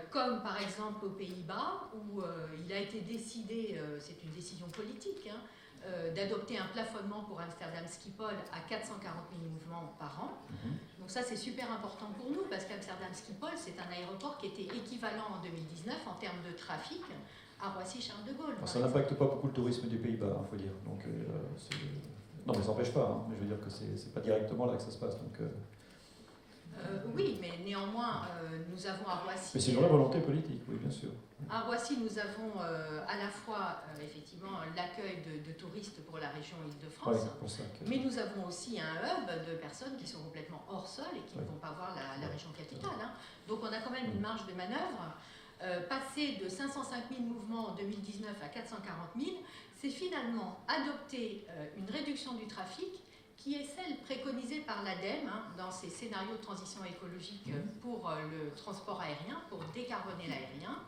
comme par exemple aux Pays-Bas, où il a été décidé, c'est une décision politique, hein, d'adopter un plafonnement pour Amsterdam Schiphol à 440 000 mouvements par an. Donc ça, c'est super important pour nous, parce qu'Amsterdam Schiphol, c'est un aéroport qui était équivalent en 2019 en termes de trafic à Roissy-Charles de Gaulle. Ça n'impacte pas beaucoup le tourisme des Pays-Bas, il faut dire. Donc, non, mais ça n'empêche pas. Hein. Mais je veux dire que c'est pas directement là que ça se passe. Donc, oui, mais néanmoins, nous avons à Roissy... Mais c'est une vraie volonté politique, oui, bien sûr. À Roissy, nous avons à la fois, effectivement, l'accueil de touristes pour la région Île-de-France, mais nous avons aussi un hub de personnes qui sont complètement hors sol et qui ne vont pas voir la région capitale. Hein. Donc on a quand même une marge de manœuvre. Passer de 505 000 mouvements en 2019 à 440 000, c'est finalement adopter une réduction du trafic qui est celle préconisée par l'ADEME dans ses scénarios de transition écologique pour le transport aérien, pour décarboner l'aérien.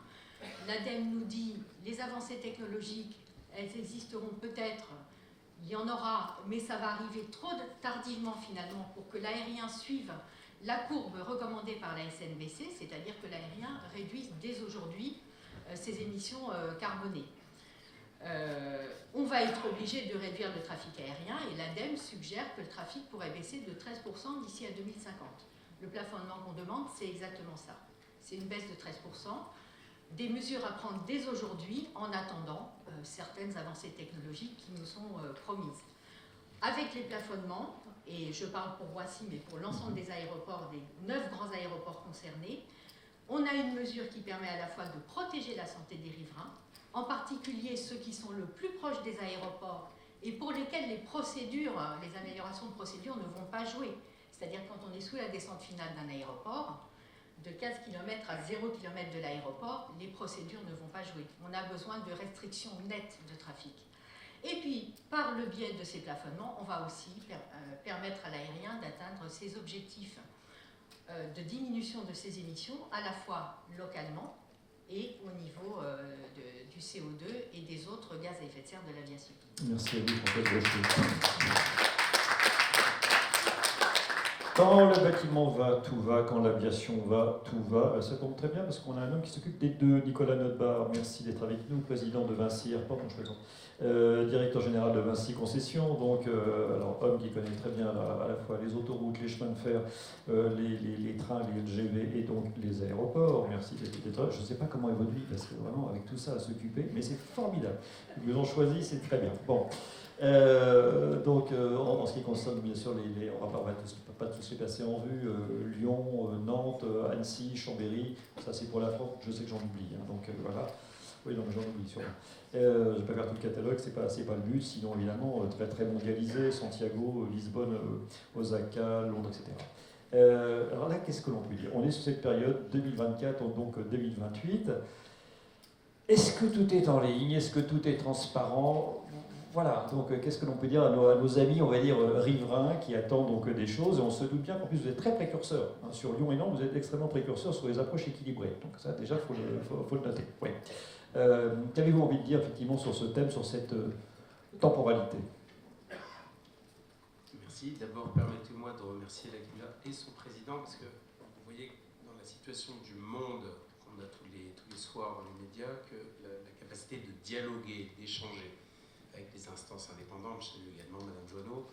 L'ADEME nous dit les avancées technologiques, elles existeront peut-être, il y en aura, mais ça va arriver trop tardivement finalement pour que l'aérien suive la courbe recommandée par la SNBC, c'est-à-dire que l'aérien réduise dès aujourd'hui ses émissions carbonées. On va être obligé de réduire le trafic aérien et l'ADEME suggère que le trafic pourrait baisser de 13% d'ici à 2050. Le plafonnement qu'on demande, c'est exactement ça. C'est une baisse de 13%. Des mesures à prendre dès aujourd'hui en attendant certaines avancées technologiques qui nous sont promises. Avec les plafonnements, et je parle pour Roissy, mais pour l'ensemble des aéroports, des 9 grands aéroports concernés, on a une mesure qui permet à la fois de protéger la santé des riverains, en particulier ceux qui sont le plus proches des aéroports et pour lesquels les procédures, les améliorations de procédures ne vont pas jouer. C'est-à-dire quand on est sous la descente finale d'un aéroport, de 15 km à 0 km de l'aéroport, les procédures ne vont pas jouer. On a besoin de restrictions nettes de trafic. Et puis, par le biais de ces plafonnements, on va aussi permettre à l'aérien d'atteindre ses objectifs de diminution de ses émissions, à la fois localement et au niveau du CO2 et des autres gaz à effet de serre de l'aviation. Merci à vous, Françoise Gaucher. Quand le bâtiment va, tout va. Quand l'aviation va, tout va. Ça tombe très bien parce qu'on a un homme qui s'occupe des deux, Nicolas Notbar. Merci d'être avec nous, président de Vinci Airport, je présente. Directeur général de Vinci Concessions, donc alors homme qui connaît très bien à la fois les autoroutes, les chemins de fer, les trains, les LGV et donc les aéroports. Merci d'être là. Je ne sais pas comment évoluer parce que vraiment avec tout ça à s'occuper, mais c'est formidable. Ils nous ont choisi, c'est très bien. Bon. En ce qui concerne bien sûr on va pas tous les passer en vue, Lyon, Nantes, Annecy, Chambéry, ça c'est pour la France, je sais que j'en oublie, hein, donc voilà. Oui, non, mais j'en oublie sûrement. Je ne vais pas faire tout le catalogue, c'est pas le but, sinon évidemment très très mondialisé, Santiago, Lisbonne, Osaka, Londres, etc. Alors là, qu'est-ce que l'on peut dire? On est sur cette période 2024, donc 2028. Est-ce que tout est en ligne? Est-ce que tout est transparent? Voilà, donc qu'est-ce que l'on peut dire à nos amis, on va dire, riverains qui attendent donc des choses? Et on se doute bien qu'en plus vous êtes très précurseurs. Hein, sur Lyon et Nantes, vous êtes extrêmement précurseurs sur les approches équilibrées. Donc ça, déjà, il faut le noter. Ouais. Qu'avez-vous envie de dire, effectivement, sur ce thème, sur cette temporalité? Merci. D'abord, permettez-moi de remercier l'AQUILA et son président, parce que vous voyez, dans la situation du monde qu'on a tous les soirs dans les médias, que la capacité de dialoguer, d'échanger avec les instances indépendantes, je salue également Madame Joanneau,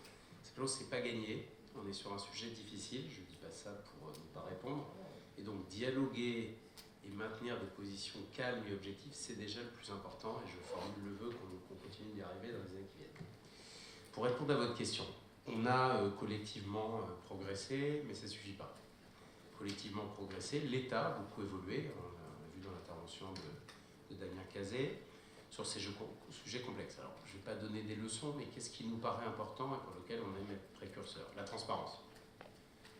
c'est pas gagné. On est sur un sujet difficile, je ne dis pas ça pour ne pas répondre. Et donc dialoguer et maintenir des positions calmes et objectives, c'est déjà le plus important, et je formule le vœu qu'on continue d'y arriver dans les années qui viennent. Pour répondre à votre question, on a collectivement progressé, mais ça ne suffit pas. Collectivement progressé, l'État a beaucoup évolué, on l'a vu dans l'intervention de Damien Cazet, sur ces sujets complexes. Alors, je ne vais pas donner des leçons, mais qu'est-ce qui nous paraît important et pour lequel on aime être précurseur? La transparence.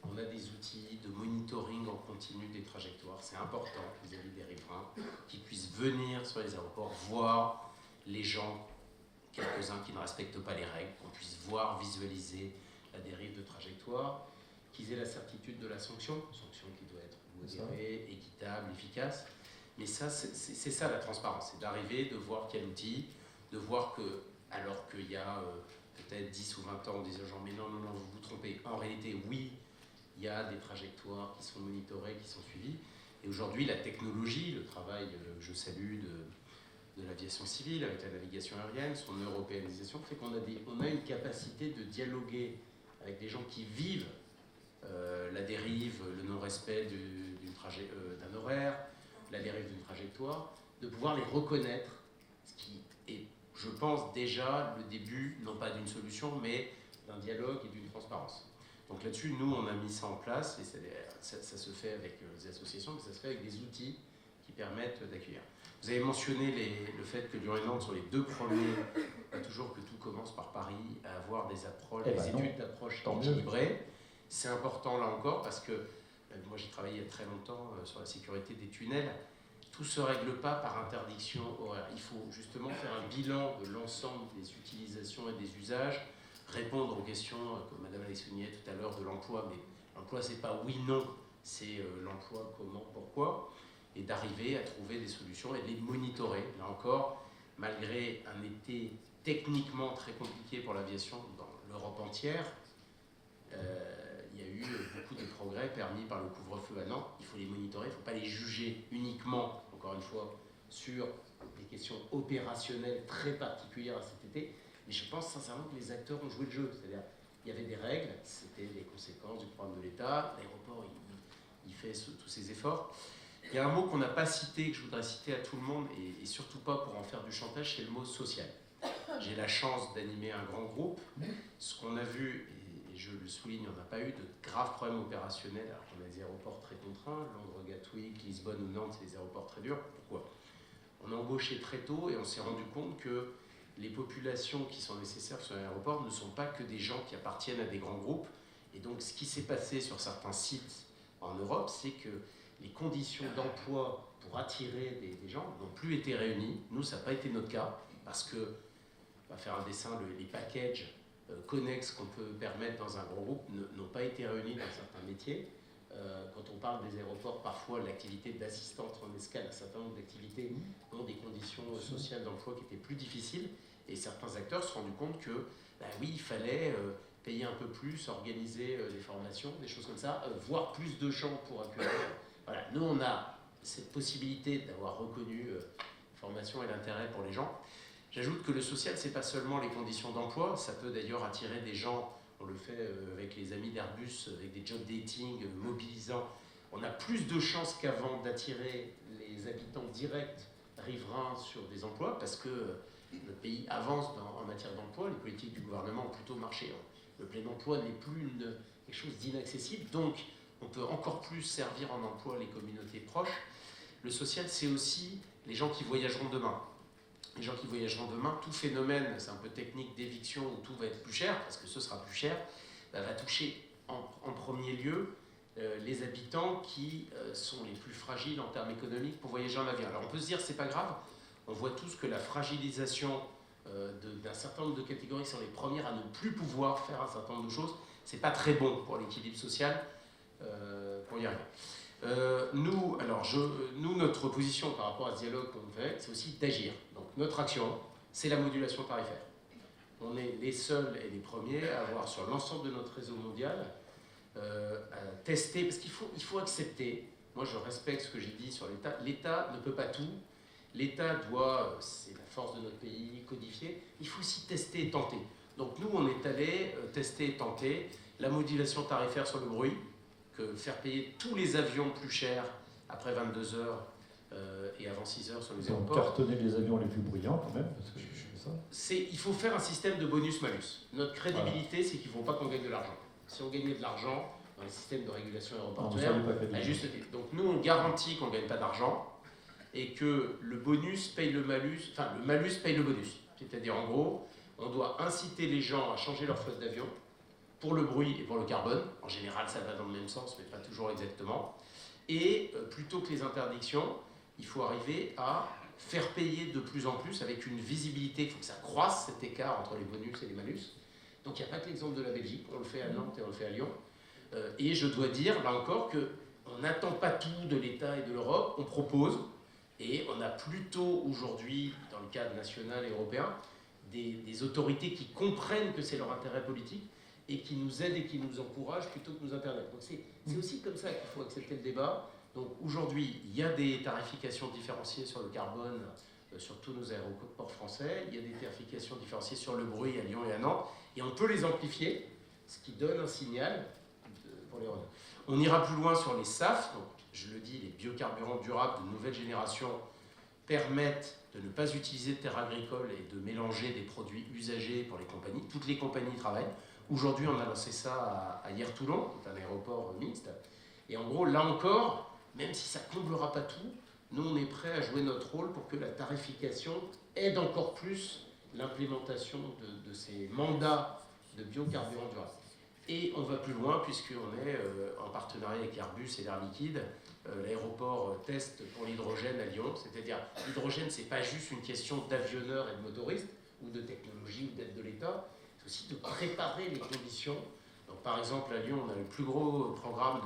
On a des outils de monitoring en continu des trajectoires. C'est important vis-à-vis des riverains qui puissent venir sur les aéroports, voir les gens, quelques-uns qui ne respectent pas les règles, qu'on puisse voir, visualiser la dérive de trajectoire, qu'ils aient la certitude de la sanction qui doit être modérée, équitable, efficace. Mais ça, c'est ça la transparence, c'est d'arriver, de voir quel outil, de voir que, alors qu'il y a peut-être 10 ou 20 ans, on disait aux gens, mais non, vous vous trompez. En réalité, oui, il y a des trajectoires qui sont monitorées, qui sont suivies. Et aujourd'hui, la technologie, le travail que je salue de l'aviation civile avec la navigation aérienne, son européanisation, fait qu'on a une capacité de dialoguer avec des gens qui vivent la dérive, le non-respect d'un horaire, la dérive d'une trajectoire, de pouvoir les reconnaître, ce qui est, je pense, déjà le début, non pas d'une solution, mais d'un dialogue et d'une transparence. Donc là-dessus, nous, on a mis ça en place, et ça se fait avec les associations, mais ça se fait avec des outils qui permettent d'accueillir. Vous avez mentionné le fait que Lyon et Nantes sont les deux premiers, toujours que tout commence par Paris, à avoir des approches, des études d'approche équilibrées. C'est important là encore parce que moi j'ai travaillé il y a très longtemps sur la sécurité des tunnels. Tout ne se règle pas par interdiction horaire. Il faut justement faire un bilan de l'ensemble des utilisations et des usages, répondre aux questions, comme Madame l'a souligné tout à l'heure, de l'emploi. Mais l'emploi, c'est pas oui, non, c'est l'emploi, comment, pourquoi, et d'arriver à trouver des solutions et de les monitorer. Là encore, malgré un été techniquement très compliqué pour l'aviation dans l'Europe entière, il y a eu eu beaucoup de progrès permis par le couvre-feu. Non, il faut les monitorer, il ne faut pas les juger uniquement, encore une fois, sur des questions opérationnelles très particulières à cet été. Mais je pense sincèrement que les acteurs ont joué le jeu. C'est-à-dire, il y avait des règles, c'était les conséquences du programme de l'État, l'aéroport, il fait tous ces efforts. Il y a un mot qu'on n'a pas cité, que je voudrais citer à tout le monde, et surtout pas pour en faire du chantage, c'est le mot social. J'ai la chance d'animer un grand groupe. Ce qu'on a vu, et je le souligne, on n'a pas eu de graves problèmes opérationnels, alors qu'on a des aéroports très contraints, Londres, Gatwick, Lisbonne ou Nantes, c'est des aéroports très durs. Pourquoi ? On a embauché très tôt et on s'est rendu compte que les populations qui sont nécessaires sur l'aéroport ne sont pas que des gens qui appartiennent à des grands groupes. Et donc ce qui s'est passé sur certains sites en Europe, c'est que les conditions d'emploi pour attirer des gens n'ont plus été réunies. Nous, ça n'a pas été notre cas, parce que, on va faire un dessin, les packages connexes qu'on peut permettre dans un grand groupe n'ont pas été réunis dans certains métiers. Quand on parle des aéroports, parfois l'activité d'assistante en escale, un certain nombre d'activités ont des conditions sociales d'emploi qui étaient plus difficiles, et certains acteurs se sont rendus compte que, oui, il fallait payer un peu plus, organiser des formations, des choses comme ça, voir plus de gens pour accueillir. Voilà, nous on a cette possibilité d'avoir reconnu formation et l'intérêt pour les gens. J'ajoute que le social, c'est pas seulement les conditions d'emploi, ça peut d'ailleurs attirer des gens. On le fait avec les amis d'Airbus, avec des job dating mobilisants. On a plus de chances qu'avant d'attirer les habitants directs riverains sur des emplois, parce que notre pays avance en matière d'emploi, les politiques du gouvernement ont plutôt marché. Le plein emploi n'est plus quelque chose d'inaccessible, donc on peut encore plus servir en emploi les communautés proches. Le social, c'est aussi les gens qui voyageront demain. Les gens qui voyageront demain, tout phénomène, c'est un peu technique d'éviction où tout va être plus cher, parce que ce sera plus cher, va toucher en premier lieu les habitants qui sont les plus fragiles en termes économiques pour voyager en avion. Alors on peut se dire c'est pas grave, on voit tous que la fragilisation d'un certain nombre de catégories sont les premières à ne plus pouvoir faire un certain nombre de choses, c'est pas très bon pour l'équilibre social pour y arriver. Nous, notre position par rapport à ce dialogue qu'on fait, c'est aussi d'agir. Donc notre action, c'est la modulation tarifaire. On est les seuls et les premiers à avoir sur l'ensemble de notre réseau mondial à tester, parce qu'il faut accepter, moi je respecte ce que j'ai dit sur l'État, l'État ne peut pas tout, l'État doit, c'est la force de notre pays, codifier, il faut aussi tester et tenter. Donc nous on est allé tester et tenter la modulation tarifaire sur le bruit, que faire payer tous les avions plus chers après 22 heures et avant 6 heures sur les aéroports. Cartonner les avions les plus bruyants quand même, parce que je fais ça. Il faut faire un système de bonus-malus. Notre crédibilité, c'est qu'il ne faut pas qu'on gagne de l'argent. Si on gagnait de l'argent dans les systèmes de régulation aéroportuaire, à juste titre. Donc nous, on garantit qu'on ne gagne pas d'argent et que le bonus paye le malus, enfin le malus paye le bonus. C'est-à-dire en gros, on doit inciter les gens à changer leur flotte d'avion pour le bruit et pour le carbone. En général, ça va dans le même sens, mais pas toujours exactement. Et plutôt que les interdictions, il faut arriver à faire payer de plus en plus avec une visibilité, il faut que ça croisse cet écart entre les bonus et les malus. Donc il n'y a pas que l'exemple de la Belgique, on le fait à Nantes et on le fait à Lyon. Et je dois dire, là encore, qu'on n'attend pas tout de l'État et de l'Europe, on propose, et on a plutôt aujourd'hui, dans le cadre national et européen, des autorités qui comprennent que c'est leur intérêt politique et qui nous aident et qui nous encouragent plutôt que nous interdisent. Donc c'est aussi comme ça qu'il faut accepter le débat. Donc aujourd'hui, il y a des tarifications différenciées sur le carbone sur tous nos aéroports français, il y a des tarifications différenciées sur le bruit à Lyon et à Nantes, et on peut les amplifier, ce qui donne un signal pour les Renault. On ira plus loin sur les SAF, donc je le dis, les biocarburants durables de nouvelle génération permettent de ne pas utiliser de terres agricoles et de mélanger des produits usagés pour les compagnies. Toutes les compagnies travaillent. Aujourd'hui, on a lancé ça à Hyères-Toulon, un aéroport mixte. Et en gros, là encore, même si ça ne comblera pas tout, nous, on est prêt à jouer notre rôle pour que la tarification aide encore plus l'implémentation de ces mandats de biocarburants durables. Et on va plus loin, puisqu'on est en partenariat avec Airbus et l'Air Liquide. L'aéroport teste pour l'hydrogène à Lyon. C'est-à-dire, l'hydrogène, ce n'est pas juste une question d'avionneurs et de motoristes, ou de technologie, ou d'aide de l'État. C'est aussi de préparer les conditions. Donc, par exemple, à Lyon, on a le plus gros programme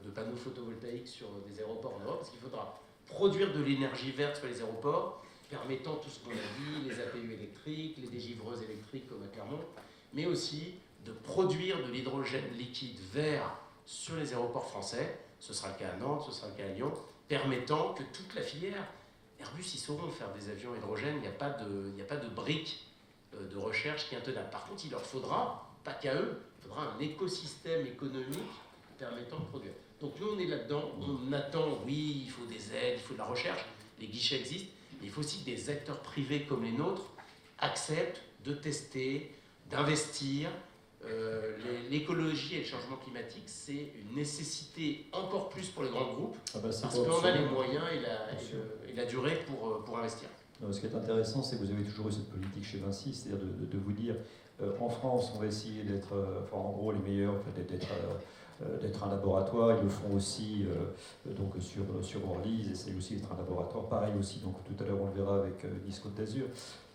de panneaux photovoltaïques sur des aéroports en Europe, parce qu'il faudra produire de l'énergie verte sur les aéroports, permettant tout ce qu'on a dit, les APU électriques, les dégivreuses électriques comme à Clermont, mais aussi de produire de l'hydrogène liquide vert sur les aéroports français, ce sera le cas à Nantes, ce sera le cas à Lyon, permettant que toute la filière, Airbus, ils sauront faire des avions hydrogène, il n'y a pas de briques de recherche qui est intenable. Par contre, il leur faudra, pas qu'à eux, il faudra un écosystème économique permettant de produire. Donc nous, on est là-dedans, on attend, oui, il faut des aides, il faut de la recherche, les guichets existent, mais il faut aussi que des acteurs privés comme les nôtres acceptent de tester, d'investir. L'écologie et le changement climatique, c'est une nécessité encore plus pour les grands groupes, parce qu'on a les moyens et la durée pour investir. Ce qui est intéressant, c'est que vous avez toujours eu cette politique chez Vinci, c'est-à-dire de vous dire, en France, on va essayer d'être, en gros, les meilleurs, d'être un laboratoire. Ils le font aussi donc sur Orly, ils essayent aussi d'être un laboratoire. Pareil aussi, donc tout à l'heure on le verra avec Nice Côte d'Azur.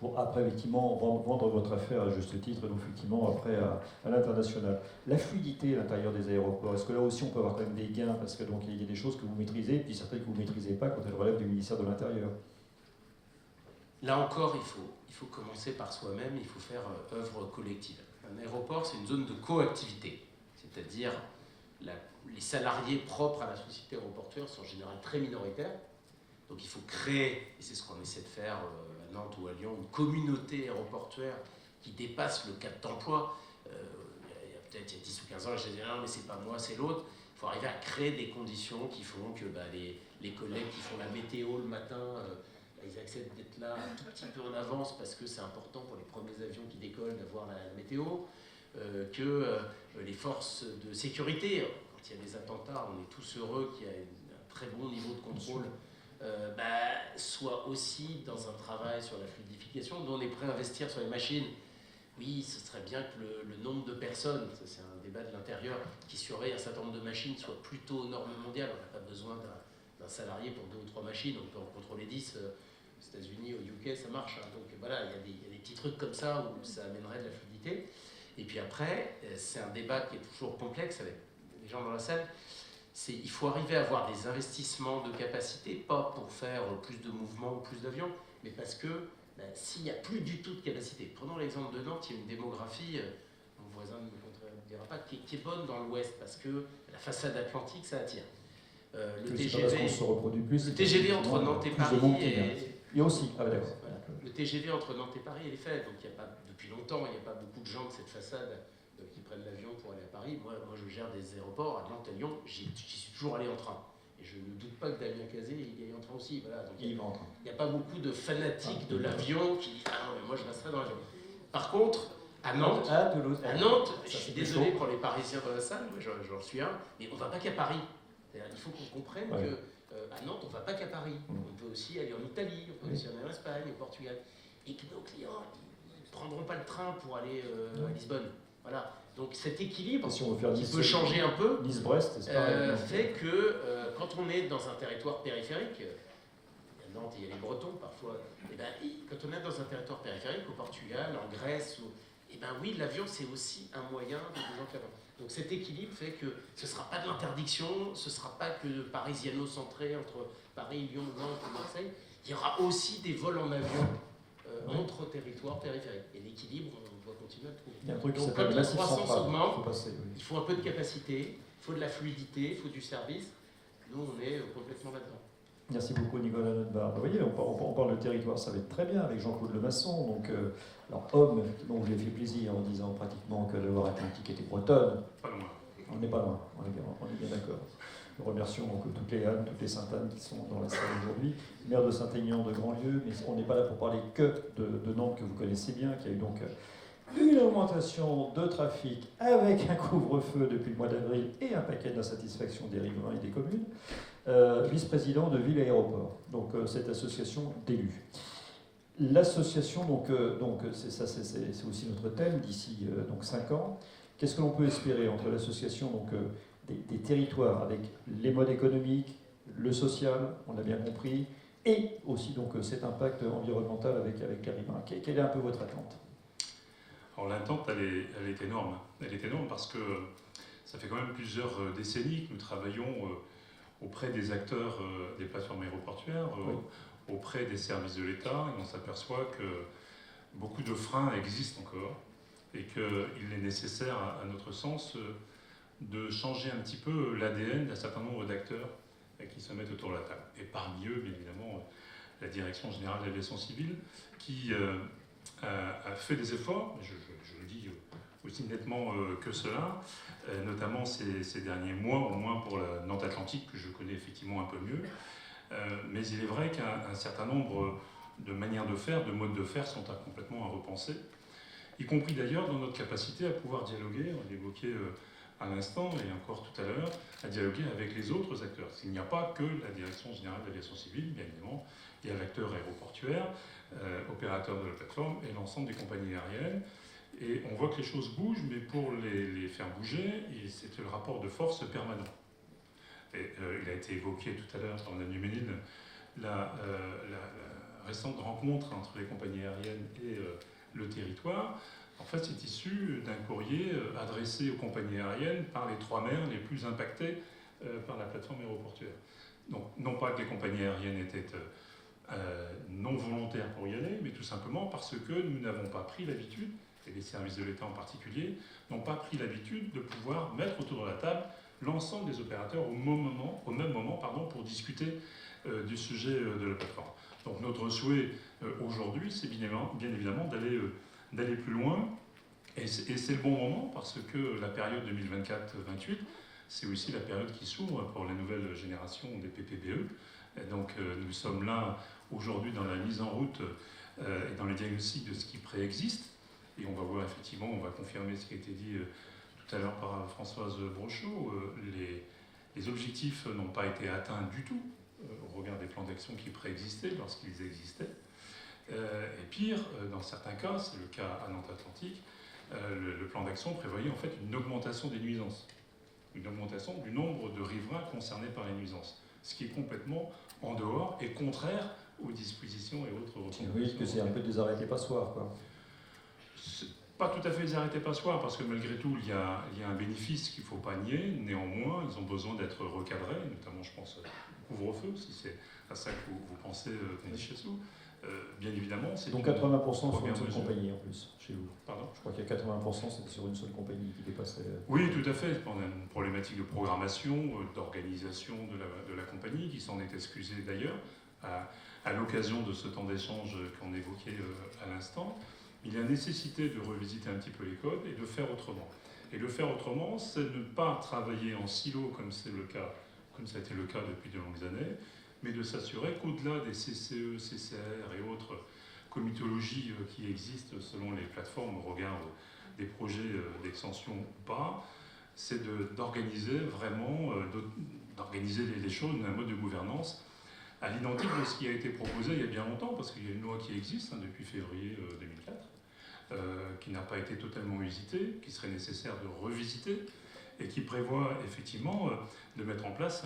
Bon, après, effectivement, vendre votre affaire à juste titre, donc effectivement, après à l'international. La fluidité à l'intérieur des aéroports, est-ce que là aussi on peut avoir quand même des gains? Parce que donc il y a des choses que vous maîtrisez, puis certaines que vous ne maîtrisez pas quand elles relèvent du ministère de l'Intérieur. Là encore, il faut commencer par soi-même, il faut faire œuvre collective. Un aéroport, c'est une zone de coactivité, c'est-à-dire les salariés propres à la société aéroportuaire sont en général très minoritaires. Donc il faut créer, et c'est ce qu'on essaie de faire à Nantes ou à Lyon, une communauté aéroportuaire qui dépasse le cadre d'emploi. Il y a 10 ou 15 ans, je disais non mais c'est pas moi, c'est l'autre. Il faut arriver à créer des conditions qui font que les collègues qui font la météo le matin, ils acceptent d'être là un tout petit peu en avance parce que c'est important pour les premiers avions qui décollent d'avoir la météo, que les forces de sécurité, quand il y a des attentats, on est tous heureux qu'il y ait un très bon niveau de contrôle, soient aussi dans un travail sur la fluidification, dont on est prêt à investir sur les machines. Oui, ce serait bien que le nombre de personnes, ça c'est un débat de l'intérieur, qui surveillent un certain nombre de machines soit plutôt aux normes mondiales. On n'a pas besoin d'un salarié pour 2 ou 3 machines, on peut en contrôler 10 aux États-Unis, au UK, ça marche. Hein. Donc voilà, il y a des petits trucs comme ça où ça amènerait de la fluidité. Et puis après, c'est un débat qui est toujours complexe avec les gens dans la salle. Il faut arriver à avoir des investissements de capacité, pas pour faire plus de mouvements ou plus d'avions, mais parce que s'il n'y a plus du tout de capacité, prenons l'exemple de Nantes, il y a une démographie, mon voisin ne me dira pas, qui est bonne dans l'ouest, parce que la façade atlantique, ça attire. Le TGV entre Nantes et Paris il y a aussi, voilà. Le TGV entre Nantes et Paris, il est fait, donc il y a pas, depuis longtemps, il n'y a pas beaucoup de gens de cette façade qui prennent l'avion pour aller à Paris. Moi, je gère des aéroports à Nantes, à Lyon, j'y suis toujours allé en train. Et je ne doute pas que Damien Cazé y aille en train aussi. Voilà. Donc, il n'y a pas beaucoup de fanatiques de l'avion qui disent « Ah non, mais moi je resterai dans l'avion ». Par contre, à Nantes, je suis désolé pour les Parisiens dans la salle, moi j'en suis un, mais on ne va pas qu'à Paris. Il faut qu'on comprenne qu'à Nantes, on ne va pas qu'à Paris. On peut aussi aller en Italie, on peut aussi aller en Espagne, au Portugal. Et que nos clients, ils ne prendront pas le train pour aller à Lisbonne. Voilà. Donc cet équilibre, qui peut changer un peu, fait que quand on est dans un territoire périphérique, il y a Nantes et il y a les Bretons parfois, quand on est dans un territoire périphérique, au Portugal, en Grèce, oui, l'avion c'est aussi un moyen de désenclaver. Donc cet équilibre fait que ce ne sera pas de l'interdiction, ce ne sera pas que parisiano-centré entre Paris, Lyon, Nantes et Marseille, il y aura aussi des vols en avion entre territoires périphériques. Et l'équilibre, on doit continuer à le trouver. Il y a un truc donc comme la croissance augmente, il faut un peu de capacité, il faut de la fluidité, il faut du service. Nous, on est complètement là-dedans. Merci beaucoup Nicolas Notebaert. Vous voyez, on parle de territoire, ça va être très bien avec Jean-Claude Lemasson. Donc, alors, homme, dont je lui ai fait plaisir en disant pratiquement que le Loire-Atlantique était bretonne. Pas loin. On n'est pas loin, on est bien d'accord. Nous remercions donc toutes les Annes, toutes les Sainte-Anne qui sont dans la salle aujourd'hui. Maire de Saint-Aignan de Grandlieu, mais on n'est pas là pour parler que de Nantes que vous connaissez bien, qui a eu donc une augmentation de trafic avec un couvre-feu depuis le mois d'avril et un paquet d'insatisfaction des riverains et des communes. Vice-président de Ville et Aéroport, donc cette association d'élus. L'association, c'est aussi notre thème d'ici 5 ans. Qu'est-ce que l'on peut espérer entre l'association des territoires avec les modes économiques, le social, on l'a bien compris, et aussi cet impact environnemental avec les riverains. Quelle est un peu votre attente? Alors l'attente, elle est énorme. Elle est énorme parce que ça fait quand même plusieurs décennies que nous travaillons auprès des acteurs des plateformes aéroportuaires, auprès des services de l'État, et on s'aperçoit que beaucoup de freins existent encore et qu'il est nécessaire, à notre sens, de changer un petit peu l'ADN d'un certain nombre d'acteurs qui se mettent autour de la table. Et parmi eux, bien évidemment, la Direction générale de l'aviation civile, qui a fait des efforts, je le dis aussi nettement que cela, notamment ces derniers mois, au moins pour la Nantes Atlantique, que je connais effectivement un peu mieux. Mais il est vrai qu'un certain nombre de manières de faire, de modes de faire sont complètement à repenser, y compris d'ailleurs dans notre capacité à pouvoir dialoguer, on l'évoquait à l'instant et encore tout à l'heure, à dialoguer avec les autres acteurs. Il n'y a pas que la Direction générale de l'aviation civile, bien évidemment, il y a l'acteur aéroportuaire, opérateur de la plateforme et l'ensemble des compagnies aériennes. Et on voit que les choses bougent, mais pour les faire bouger, c'est le rapport de force permanent. Et, il a été évoqué tout à l'heure par Mme Duménil, la récente rencontre entre les compagnies aériennes et le territoire. En fait, c'est issu d'un courrier adressé aux compagnies aériennes par les 3 maires les plus impactés par la plateforme aéroportuaire. Donc, non pas que les compagnies aériennes étaient non volontaires pour y aller, mais tout simplement parce que nous n'avons pas pris l'habitude, et les services de l'État en particulier, n'ont pas pris l'habitude de pouvoir mettre autour de la table l'ensemble des opérateurs au même moment pour discuter du sujet de la plateforme. Donc notre souhait aujourd'hui, c'est bien évidemment d'aller plus loin, et c'est le bon moment parce que la période 2024-28, c'est aussi la période qui s'ouvre pour la nouvelle génération des PPBE. Et donc nous sommes là aujourd'hui dans la mise en route et dans le diagnostic de ce qui préexiste, et on va voir effectivement, on va confirmer ce qui a été dit tout à l'heure par Françoise Brochot, les objectifs n'ont pas été atteints du tout au regard des plans d'action qui préexistaient lorsqu'ils existaient. Et pire, dans certains cas, c'est le cas à Nantes Atlantique, le plan d'action prévoyait en fait une augmentation des nuisances, une augmentation du nombre de riverains concernés par les nuisances, ce qui est complètement en dehors et contraire aux dispositions et autres recommandations. Oui, que c'est un peu des arrêtés passoires, quoi. Pas tout à fait des arrêtés passoires, parce que malgré tout, il y a un bénéfice qu'il ne faut pas nier. Néanmoins, ils ont besoin d'être recadrés, notamment, je pense, au couvre-feu, si c'est à ça que vous pensez, Denis. Bien évidemment, c'est donc 80% sur une seule compagnie en plus, chez vous. Pardon ? Je crois qu'il y a 80% c'était sur une seule compagnie qui dépassait... Oui, tout à fait. On a une problématique de programmation, d'organisation de la compagnie, qui s'en est excusée d'ailleurs, à l'occasion de ce temps d'échange qu'on évoquait à l'instant. Il y a nécessité de revisiter un petit peu les codes et de faire autrement. Et de faire autrement, c'est ne pas travailler en silo comme ça a été le cas depuis de longues années, mais de s'assurer qu'au-delà des CCE, CCR et autres comitologies qui existent selon les plateformes au regard des projets d'extension ou pas, c'est d'organiser vraiment, d'organiser les choses d'un mode de gouvernance à l'identique de ce qui a été proposé il y a bien longtemps, parce qu'il y a une loi qui existe depuis février 2004, qui n'a pas été totalement usitée, qui serait nécessaire de revisiter, et qui prévoit effectivement de mettre en place,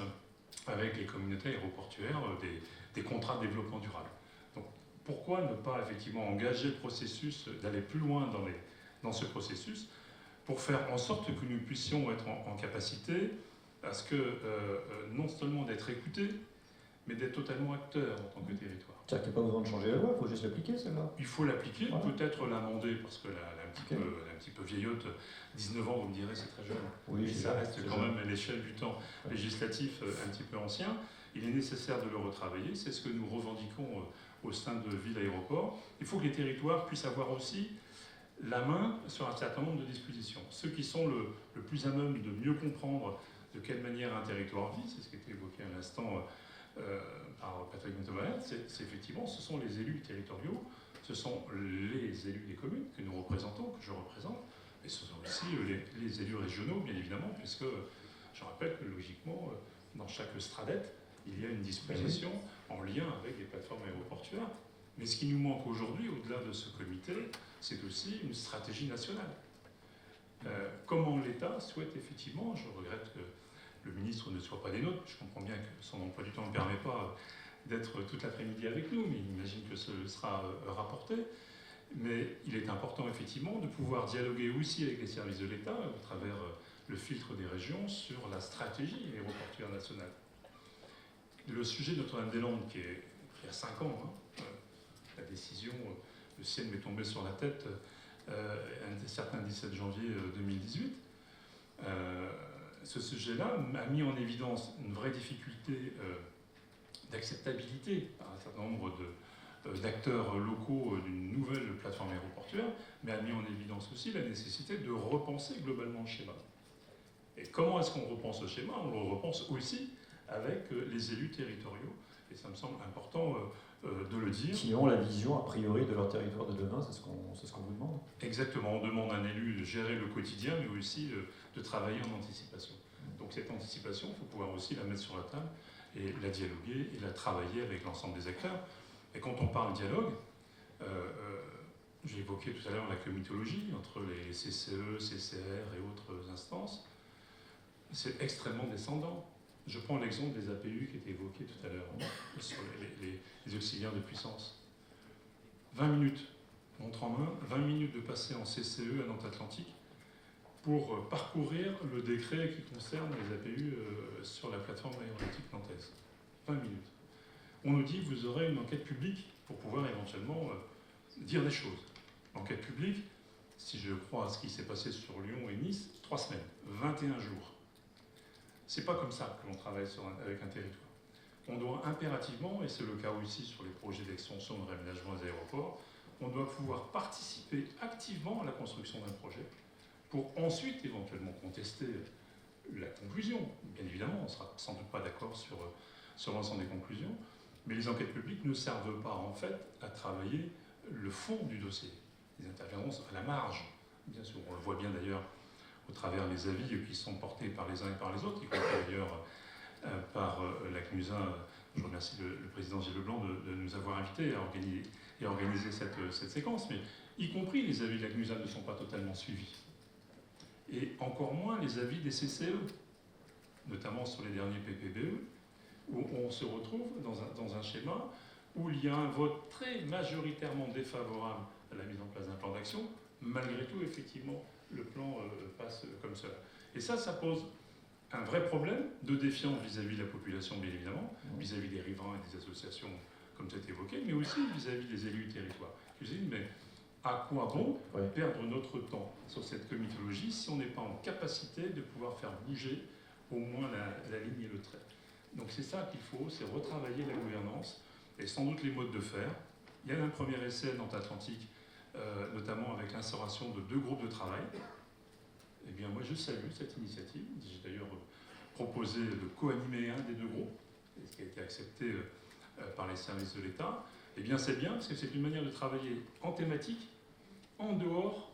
avec les communautés aéroportuaires, des contrats de développement durable. Donc pourquoi ne pas effectivement engager le processus, d'aller plus loin dans ce processus, pour faire en sorte que nous puissions être en capacité à ce que, non seulement d'être écoutés, mais d'être totalement acteur en tant que territoire. C'est-à-dire qu'il n'y a pas besoin de changer la loi, il faut juste l'appliquer, celle-là. Il faut l'appliquer, voilà. Peut-être l'amender, parce qu'elle est un petit peu vieillotte. 19 ans, vous me direz, c'est très jeune. Oui, mais ça reste quand jeune. même à l'échelle du temps législatif un petit peu ancien. Il est nécessaire de le retravailler, c'est ce que nous revendiquons au sein de Ville Aéroport. Il faut que les territoires puissent avoir aussi la main sur un certain nombre de dispositions. Ceux qui sont le plus à même de mieux comprendre de quelle manière un territoire vit, c'est ce qui a été évoqué à l'instant par Patrick Mitterrand, c'est effectivement, ce sont les élus territoriaux, ce sont les élus des communes que nous représentons, que je représente, et ce sont aussi les élus régionaux, bien évidemment, puisque je rappelle que logiquement, dans chaque Stradet, il y a une disposition en lien avec les plateformes aéroportuaires. Mais ce qui nous manque aujourd'hui, au-delà de ce comité, c'est aussi une stratégie nationale. Comment l'État souhaite effectivement, je regrette que le ministre ne soit pas des nôtres, je comprends bien que son emploi du temps ne permet pas d'être toute l'après-midi avec nous, mais j'imagine que ce sera rapporté. Mais il est important effectivement de pouvoir dialoguer aussi avec les services de l'État, à travers le filtre des régions, sur la stratégie aéroportuaire nationale. Le sujet de Notre-Dame-des-Landes, qui a 5 ans, la décision, le ciel m'est tombé sur la tête un certain 17 janvier 2018, ce sujet-là a mis en évidence une vraie difficulté d'acceptabilité par un certain nombre d'acteurs locaux d'une nouvelle plateforme aéroportuaire, mais a mis en évidence aussi la nécessité de repenser globalement le schéma. Et comment est-ce qu'on repense le schéma? On le repense aussi avec les élus territoriaux, et ça me semble important de le dire. Qui ont la vision, a priori, de leur territoire de demain, c'est ce qu'on vous demande. Exactement, on demande à un élu de gérer le quotidien, mais aussi de travailler en anticipation. Donc cette anticipation, il faut pouvoir aussi la mettre sur la table, et la dialoguer, et la travailler avec l'ensemble des acteurs. Et quand on parle dialogue, j'ai évoqué tout à l'heure la comitologie entre les CCE, CCR et autres instances. C'est extrêmement descendant. Je prends l'exemple des APU qui était évoqué tout à l'heure, sur les auxiliaires de puissance. 20 minutes, montre en main, 20 minutes de passer en CCE à Nantes Atlantique pour parcourir le décret qui concerne les APU sur la plateforme aéronautique nantaise. 20 minutes. On nous dit que vous aurez une enquête publique pour pouvoir éventuellement dire des choses. L'enquête publique, si je crois à ce qui s'est passé sur Lyon et Nice, 3 semaines, 21 jours. C'est pas comme ça que l'on travaille avec un territoire. On doit impérativement, et c'est le cas aussi sur les projets d'extension de réaménagement des aéroports, on doit pouvoir participer activement à la construction d'un projet pour ensuite éventuellement contester la conclusion. Bien évidemment, on ne sera sans doute pas d'accord sur l'ensemble des conclusions, mais les enquêtes publiques ne servent pas en fait à travailler le fond du dossier. Ils interviendront à la marge, bien sûr. On le voit bien d'ailleurs au travers des avis qui sont portés par les uns et par les autres, y compris d'ailleurs par la CNUSA. Je remercie le président Gilles Leblanc de nous avoir invités à organiser cette séquence, mais y compris les avis de la CNUSA ne sont pas totalement suivis. Et encore moins les avis des CCE, notamment sur les derniers PPBE, où on se retrouve dans un schéma où il y a un vote très majoritairement défavorable à la mise en place d'un plan d'action. Malgré tout, effectivement, le plan passe comme cela. Et ça pose un vrai problème de défiance vis-à-vis de la population, bien évidemment, vis-à-vis des riverains et des associations, comme c'est évoqué, mais aussi vis-à-vis des élus du territoire. Je dis, mais à quoi bon perdre notre temps sur cette comitologie si on n'est pas en capacité de pouvoir faire bouger au moins la ligne et le trait? Donc c'est ça qu'il faut, c'est retravailler la gouvernance et sans doute les modes de faire. Il y a un premier essai Nantes Atlantique, notamment avec l'instauration de 2 groupes de travail. Eh bien moi je salue cette initiative. J'ai d'ailleurs proposé de co-animer un des 2 groupes, ce qui a été accepté par les services de l'État. Eh bien c'est bien parce que c'est une manière de travailler en thématique, en dehors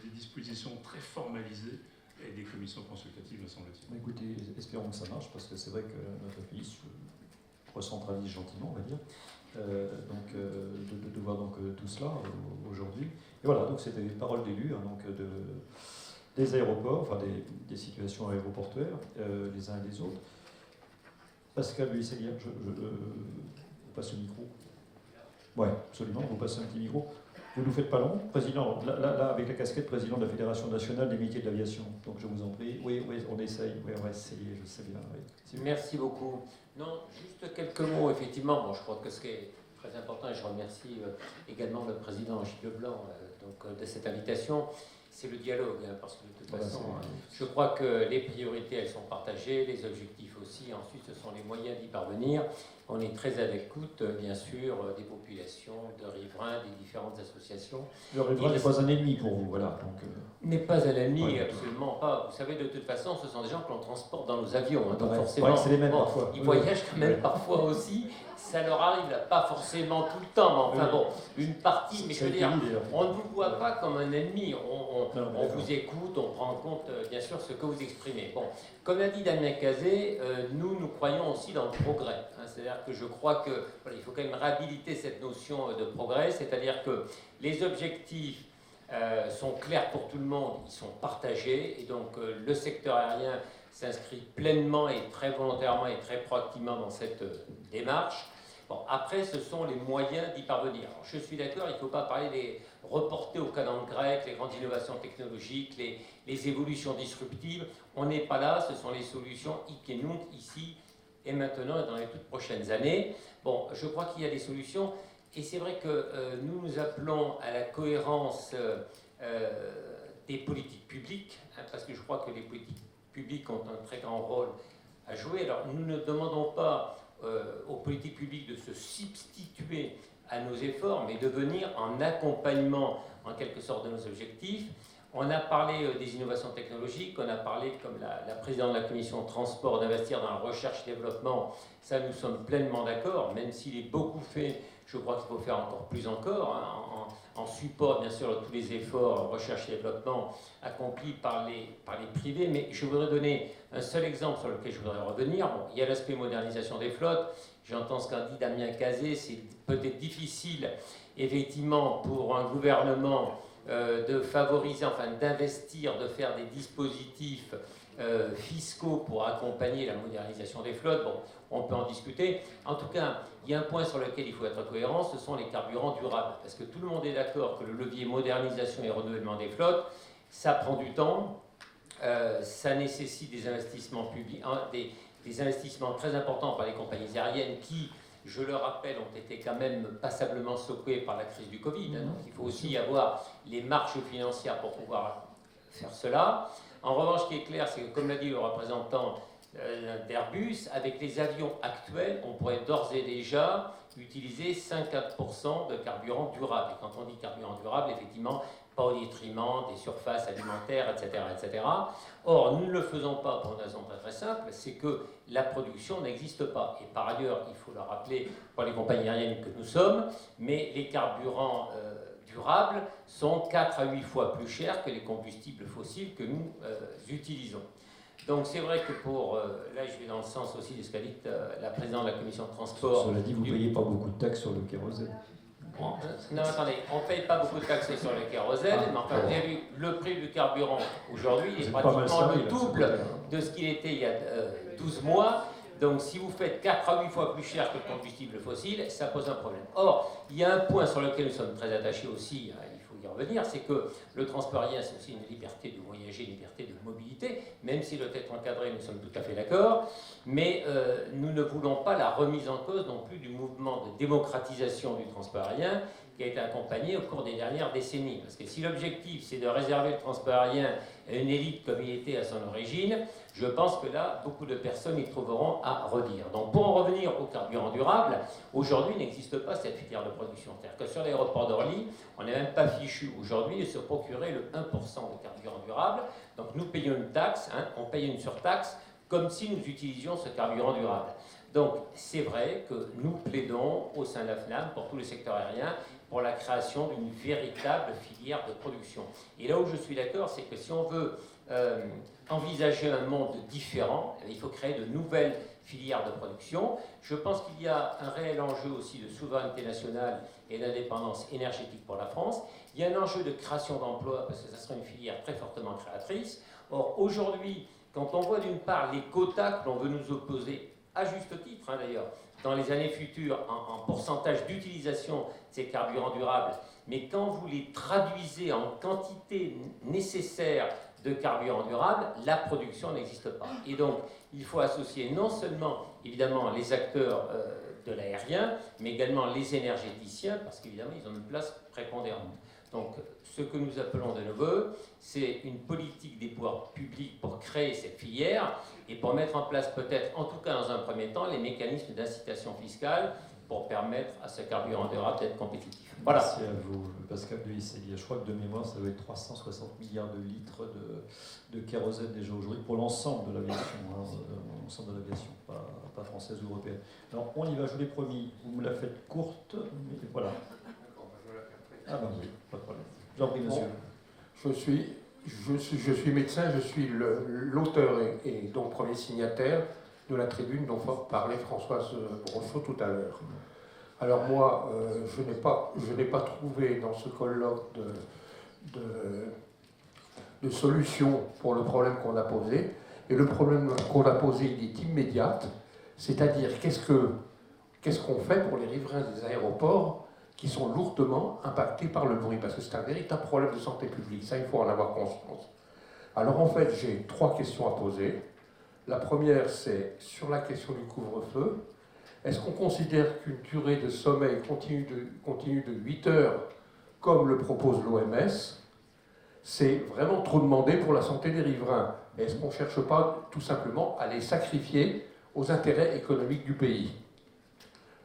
des dispositions très formalisées et des commissions consultatives, me semble-t-il. Écoutez, espérons que ça marche, parce que c'est vrai que notre pays se recentralise gentiment, on va dire. De voir donc tout cela aujourd'hui. Et voilà, donc c'était des paroles d'élus, donc des aéroports, enfin des situations aéroportuaires, les uns et les autres. Pascal Buisselier, je vous passe le micro. Oui, absolument, vous passez un petit micro. Vous ne nous faites pas long, président, là, avec la casquette président de la Fédération nationale des métiers de l'aviation. Donc je vous en prie. Oui, on essaye, oui, on va essayer, je sais bien. Oui. Merci beaucoup. Non, juste quelques mots, effectivement. Bon, je crois que ce qui est très important, et je remercie également le président Gilles Leblanc de cette invitation, c'est le dialogue, parce que de toute façon, je crois que les priorités, elles sont partagées, les objectifs aussi, ensuite ce sont les moyens d'y parvenir. On est très à l'écoute, bien sûr, des populations, de riverains, des différentes associations. Le riverain n'est pas un ennemi pour vous, voilà. N'est pas un ennemi, absolument pas. Vous savez, de toute façon, ce sont des gens que l'on transporte dans nos avions, donc forcément, c'est les mêmes parfois. Ils voyagent quand même parfois aussi. Ça leur arrive, pas forcément tout le temps, mais enfin bon, une partie, mais je veux dire, on ne vous voit pas comme un ennemi, on vous écoute, on prend en compte bien sûr ce que vous exprimez. Bon, comme l'a dit Damien Cazet, nous croyons aussi dans le progrès, c'est-à-dire que je crois que voilà, il faut quand même réhabiliter cette notion de progrès, c'est-à-dire que les objectifs sont clairs pour tout le monde, ils sont partagés, et donc le secteur aérien s'inscrit pleinement et très volontairement et très proactivement dans cette démarche. Bon, après, ce sont les moyens d'y parvenir. Alors, je suis d'accord, il ne faut pas parler des reportés au canon grec, les grandes innovations technologiques, les évolutions disruptives. On n'est pas là, ce sont les solutions hic et nunc, ici et maintenant et dans les toutes prochaines années. Bon, je crois qu'il y a des solutions, et c'est vrai que nous appelons à la cohérence des politiques publiques, parce que je crois que les politiques publiques ont un très grand rôle à jouer. Alors nous ne demandons pas aux politiques publiques de se substituer à nos efforts, mais de venir en accompagnement en quelque sorte de nos objectifs. On a parlé des innovations technologiques, on a parlé, comme la présidente de la commission de transport, d'investir dans la recherche et développement. Ça, nous sommes pleinement d'accord, même s'il est beaucoup fait, je crois qu'il faut faire encore plus encore, hein, en support bien sûr de tous les efforts recherche et développement accomplis par les privés. Mais je voudrais donner un seul exemple sur lequel je voudrais revenir. Bon, il y a l'aspect modernisation des flottes. J'entends ce qu'a dit Damien Cazet, c'est peut-être difficile effectivement pour un gouvernement de favoriser, enfin d'investir, de faire des dispositifs fiscaux pour accompagner la modernisation des flottes. Bon, on peut en discuter. En tout cas, il y a un point sur lequel il faut être cohérent, ce sont les carburants durables. Parce que tout le monde est d'accord que le levier modernisation et renouvellement des flottes, ça prend du temps, ça nécessite des investissements publics, des investissements très importants par les compagnies aériennes qui, je le rappelle, ont été quand même passablement secouées par la crise du Covid. Donc il faut aussi avoir les marges financières pour pouvoir faire cela. En revanche, ce qui est clair, c'est que, comme l'a dit le représentant d'Airbus, avec les avions actuels, on pourrait d'ores et déjà utiliser 50% de carburant durable. Et quand on dit carburant durable, effectivement, pas au détriment des surfaces alimentaires, etc., etc. Or, nous ne le faisons pas pour une raison très très simple, c'est que la production n'existe pas. Et par ailleurs, il faut le rappeler pour les compagnies aériennes que nous sommes, mais les carburants durables sont 4 à 8 fois plus chers que les combustibles fossiles que nous utilisons. Donc c'est vrai que pour... là, je vais dans le sens aussi de ce qu'a dit la présidente de la commission de transport. Cela dit, vous ne payez pas beaucoup de taxes sur le kérosène. Non, attendez, on ne paye pas beaucoup de taxes sur le kérosène, mais enfin, vous avez vu, le prix du carburant aujourd'hui est pratiquement le double de ce qu'il était il y a 12 mois. Donc si vous faites 4 à 8 fois plus cher que le combustible fossile, ça pose un problème. Or, il y a un point sur lequel nous sommes très attachés aussi, il faut y revenir, c'est que le transport aérien, c'est aussi une liberté de voyager, une liberté de mobilité, même s'il doit être encadré, nous sommes tout à fait d'accord, mais nous ne voulons pas la remise en cause non plus du mouvement de démocratisation du transport aérien qui a été accompagné au cours des dernières décennies. Parce que si l'objectif, c'est de réserver le transport aérien à une élite comme il était à son origine, je pense que là, beaucoup de personnes y trouveront à redire. Donc pour en revenir au carburant durable, aujourd'hui, il n'existe pas cette filière de production. C'est-à-dire que sur l'aéroport d'Orly, on n'est même pas fichu aujourd'hui de se procurer le 1% de carburant durable. Donc nous payons une taxe, hein, on paye une surtaxe, comme si nous utilisions ce carburant durable. Donc c'est vrai que nous plaidons au sein de la FNAM pour tous les secteurs aériens pour la création d'une véritable filière de production. Et là où je suis d'accord, c'est que si on veut envisager un monde différent, il faut créer de nouvelles filières de production. Je pense qu'il y a un réel enjeu aussi de souveraineté nationale et d'indépendance énergétique pour la France. Il y a un enjeu de création d'emplois, parce que ça sera une filière très fortement créatrice. Or, aujourd'hui, quand on voit d'une part les quotas que l'on veut nous opposer, à juste titre hein, d'ailleurs, dans les années futures, en pourcentage d'utilisation de ces carburants durables, mais quand vous les traduisez en quantité nécessaire de carburants durables, la production n'existe pas. Et donc, il faut associer non seulement, évidemment, les acteurs de l'aérien, mais également les énergéticiens, parce qu'évidemment, ils ont une place prépondérante. Donc, ce que nous appelons de nos voeux, c'est une politique des pouvoirs publics pour créer cette filière et pour mettre en place peut-être, en tout cas dans un premier temps, les mécanismes d'incitation fiscale pour permettre à ce carburant durable d'être compétitif. Voilà. Merci à vous, Pascal de Issélier. Je crois que de mémoire, ça doit être 360 milliards de litres de kérosène déjà aujourd'hui pour l'ensemble de l'aviation, l'ensemble de l'aviation, pas française ou européenne. Alors, on y va, je vous l'ai promis, vous me la faites courte, mais voilà. Ah ben oui, pas de problème. J'en prie, monsieur. Je suis médecin, je suis l'auteur et donc premier signataire de la tribune dont parlait Françoise Rochaud tout à l'heure. Alors moi, je n'ai pas trouvé dans ce colloque de solution pour le problème qu'on a posé. Et le problème qu'on a posé, il est immédiat, c'est-à-dire qu'est-ce qu'on fait pour les riverains des aéroports qui sont lourdement impactés par le bruit, parce que c'est un véritable problème de santé publique, ça il faut en avoir conscience. Alors en fait, j'ai 3 questions à poser. La première, c'est sur la question du couvre-feu. Est-ce qu'on considère qu'une durée de sommeil continue de 8 heures, comme le propose l'OMS, c'est vraiment trop demandé pour la santé des riverains? Est-ce qu'on ne cherche pas tout simplement à les sacrifier aux intérêts économiques du pays?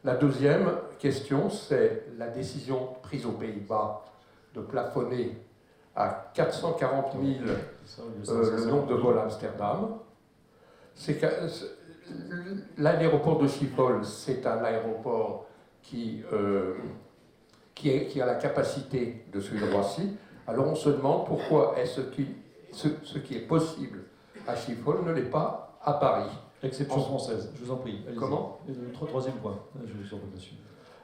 La deuxième question, c'est la décision prise aux Pays-Bas de plafonner à 440 000 le nombre de vols à Amsterdam. L'aéroport de Schiphol, c'est un aéroport qui a la capacité de celui de Roissy. Alors on se demande pourquoi est-ce que ce qui est possible à Schiphol ne l'est pas à Paris. Exception française, je vous en prie. Comment? Le troisième point, je vous en prie, monsieur.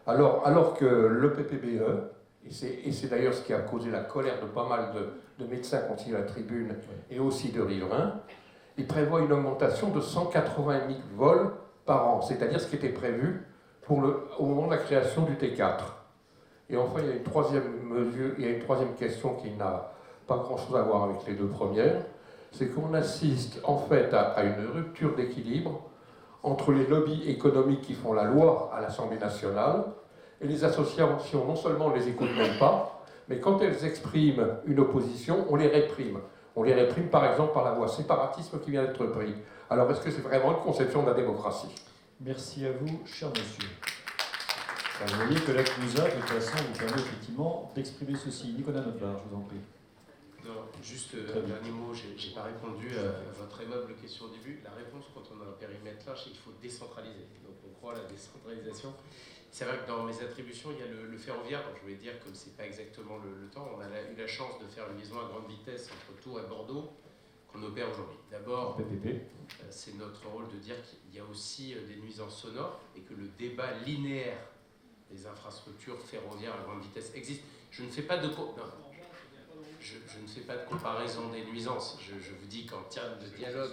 Alors que le PPBE, et c'est d'ailleurs ce qui a causé la colère de pas mal de médecins quand il y a la tribune, et aussi de riverains, il prévoit une augmentation de 180 000 vols par an, c'est-à-dire ce qui était prévu au moment de la création du T4. Et enfin, il y a une troisième question qui n'a pas grand-chose à voir avec les deux premières, c'est qu'on assiste en fait à une rupture d'équilibre entre les lobbies économiques qui font la loi à l'Assemblée nationale et les associations. Non seulement on ne les écoute même pas, mais quand elles expriment une opposition, on les réprime. On les réprime par exemple par la voie séparatisme qui vient d'être prise. Alors est-ce que c'est vraiment une conception de la démocratie? Merci à vous, cher monsieur. Alors, vous voyez que la CNUSA, de toute façon, vous permet effectivement d'exprimer ceci. Nicolas Notebar, je vous en prie. Non, juste un dernier mot, je n'ai pas répondu à votre aimable question au début. La réponse quand on a un périmètre large, c'est qu'il faut décentraliser. Donc on croit à la décentralisation. C'est vrai que dans mes attributions, il y a le ferroviaire. Donc je voulais dire, comme ce n'est pas exactement le temps, on a eu la chance de faire une liaison à grande vitesse entre Tours et Bordeaux qu'on opère aujourd'hui. D'abord, c'est notre rôle de dire qu'il y a aussi des nuisances sonores et que le débat linéaire des infrastructures ferroviaires à grande vitesse existe. Je ne fais pas de comparaison des nuisances. Je vous dis qu'en termes de dialogue,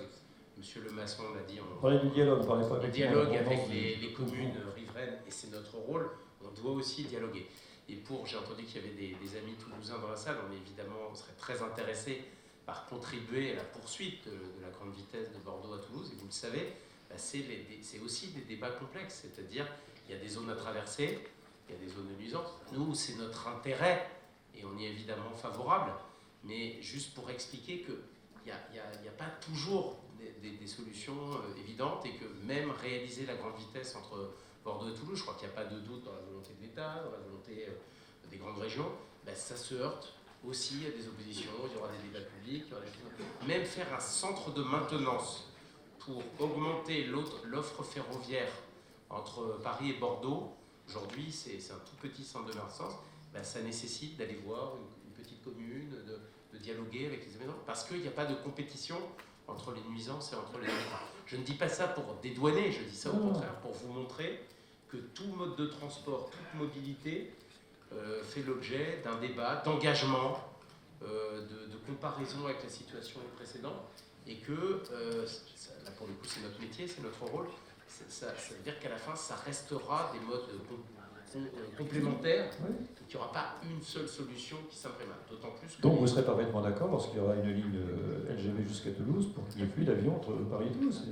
M. Lemasson l'a dit, on parlez du dialogue, parlez pas avec dialogue avec les communes riveraines, et c'est notre rôle, on doit aussi dialoguer. Et j'ai entendu qu'il y avait des amis toulousains dans la salle, on serait très intéressés par contribuer à la poursuite de la grande vitesse de Bordeaux à Toulouse, et vous le savez, c'est aussi des débats complexes, c'est-à-dire il y a des zones à traverser, il y a des zones de nuisance. Nous, c'est notre intérêt, et on y est évidemment favorable, mais juste pour expliquer qu'il n'y a pas toujours des solutions évidentes, et que même réaliser la grande vitesse entre Bordeaux et Toulouse, je crois qu'il n'y a pas de doute dans la volonté de l'État, dans la volonté des grandes régions, ça se heurte aussi à des oppositions, il y aura des débats publics, il y aura même faire un centre de maintenance pour augmenter l'offre ferroviaire entre Paris et Bordeaux. Aujourd'hui, c'est un tout petit centre de maintenance. Ça nécessite d'aller voir une petite commune, de dialoguer avec les habitants, parce qu'il n'y a pas de compétition entre les nuisances et entre les habitants. Je ne dis pas ça pour dédouaner, je dis ça au contraire pour vous montrer que tout mode de transport, toute mobilité fait l'objet d'un débat, d'engagement, de comparaison avec la situation précédente, et que, là pour le coup c'est notre métier, c'est notre rôle, ça veut dire qu'à la fin ça restera des modes complémentaires, qu'il n'y aura pas une seule solution qui s'imprimera. D'autant plus que... Donc vous serez parfaitement d'accord lorsqu'il y aura une ligne LGV jusqu'à Toulouse pour qu'il n'y ait plus d'avion entre Paris et Toulouse.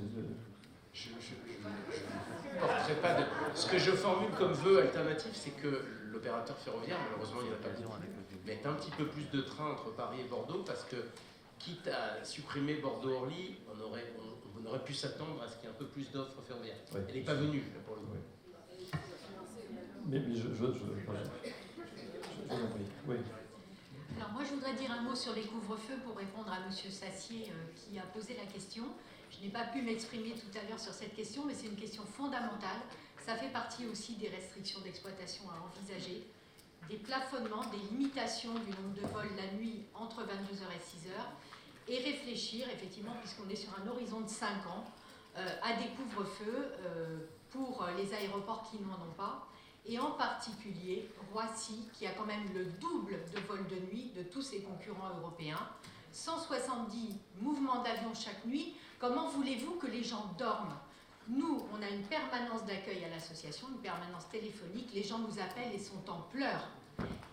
Je ne porterai pas de... Ce que je formule comme vœu alternatif, c'est que l'opérateur ferroviaire, malheureusement il n'y en a pas beaucoup, mette un petit peu plus de trains entre Paris et Bordeaux, parce que quitte à supprimer Bordeaux-Orly, on aurait pu s'attendre à ce qu'il y ait un peu plus d'offres ferroviaires. Elle n'est pas venue, là, pour le coup. Mais je vous en prie. Oui. Alors moi je voudrais dire un mot sur les couvre-feux pour répondre à M. Sassier qui a posé la question. Je n'ai pas pu m'exprimer tout à l'heure sur cette question, mais c'est une question fondamentale. Ça fait partie aussi des restrictions d'exploitation à envisager, des plafonnements, des limitations du nombre de vols la nuit entre 22h et 6h, et réfléchir effectivement, puisqu'on est sur un horizon de 5 ans, à des couvre-feux pour les aéroports qui n'en ont pas, et en particulier Roissy, qui a quand même le double de vols de nuit de tous ses concurrents européens, 170 mouvements d'avion chaque nuit. Comment voulez-vous que les gens dorment? Nous, on a une permanence d'accueil à l'association, une permanence téléphonique, les gens nous appellent et sont en pleurs.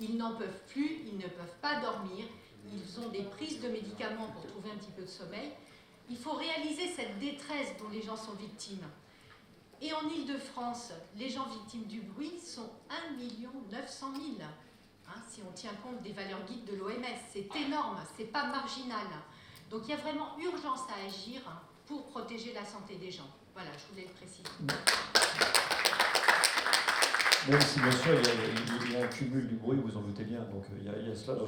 Ils n'en peuvent plus, ils ne peuvent pas dormir, ils ont des prises de médicaments pour trouver un petit peu de sommeil. Il faut réaliser cette détresse dont les gens sont victimes. Et en Île-de-France, les gens victimes du bruit sont 1 900 000. Si on tient compte des valeurs guides de l'OMS, c'est énorme, c'est pas marginal. Donc il y a vraiment urgence à agir pour protéger la santé des gens. Voilà, je voulais le préciser. Même si bien sûr il y a un cumul du bruit, vous en doutez bien, donc il y a cela.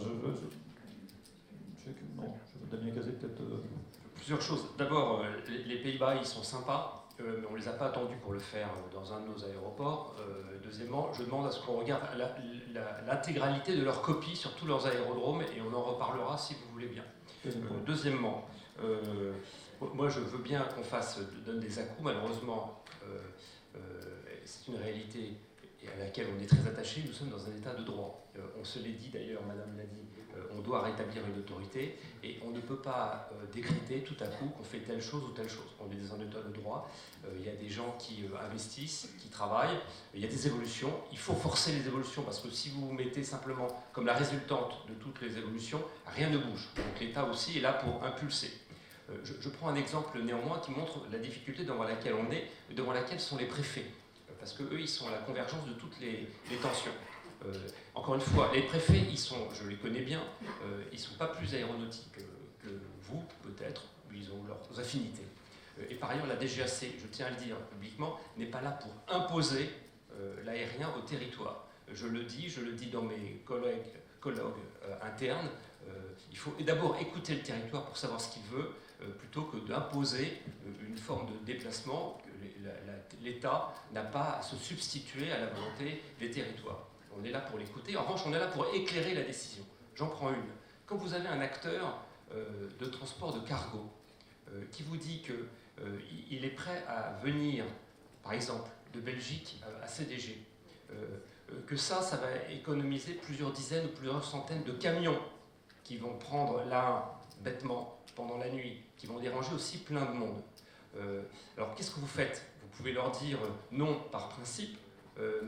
Damien Cazet peut-être... Plusieurs choses. D'abord, les Pays-Bas, ils sont sympas, mais on ne les a pas attendus pour le faire dans un de nos aéroports. Deuxièmement, je demande à ce qu'on regarde l'intégralité de leurs copies sur tous leurs aérodromes, et on en reparlera si vous voulez bien. Deuxièmement, moi je veux bien qu'on donne des à-coups, malheureusement, c'est une réalité et à laquelle on est très attaché, nous sommes dans un état de droit. On se l'est dit d'ailleurs, Madame l'a dit, on doit rétablir une autorité et on ne peut pas décréter tout à coup qu'on fait telle chose ou telle chose. On est dans un état de droit, il y a des gens qui investissent, qui travaillent, il y a des évolutions, il faut forcer les évolutions parce que si vous vous mettez simplement comme la résultante de toutes les évolutions, rien ne bouge. Donc l'État aussi est là pour impulser. Je prends un exemple néanmoins qui montre la difficulté devant laquelle on est, devant laquelle sont les préfets. Parce qu'eux, ils sont à la convergence de toutes les tensions. Encore une fois, les préfets, je les connais bien, ils ne sont pas plus aéronautiques que vous, peut-être, ils ont leurs affinités. Et par ailleurs, la DGAC, je tiens à le dire publiquement, n'est pas là pour imposer l'aérien au territoire. Je le dis dans mes colloques internes, il faut d'abord écouter le territoire pour savoir ce qu'il veut, plutôt que d'imposer une forme de déplacement. L'État n'a pas à se substituer à la volonté des territoires. On est là pour l'écouter. En revanche, on est là pour éclairer la décision. J'en prends une. Quand vous avez un acteur de transport de cargo qui vous dit qu'il est prêt à venir, par exemple, de Belgique à CDG, que ça va économiser plusieurs dizaines ou plusieurs centaines de camions qui vont prendre là, bêtement, pendant la nuit, qui vont déranger aussi plein de monde. Alors qu'est-ce que vous faites? Vous pouvez leur dire non par principe.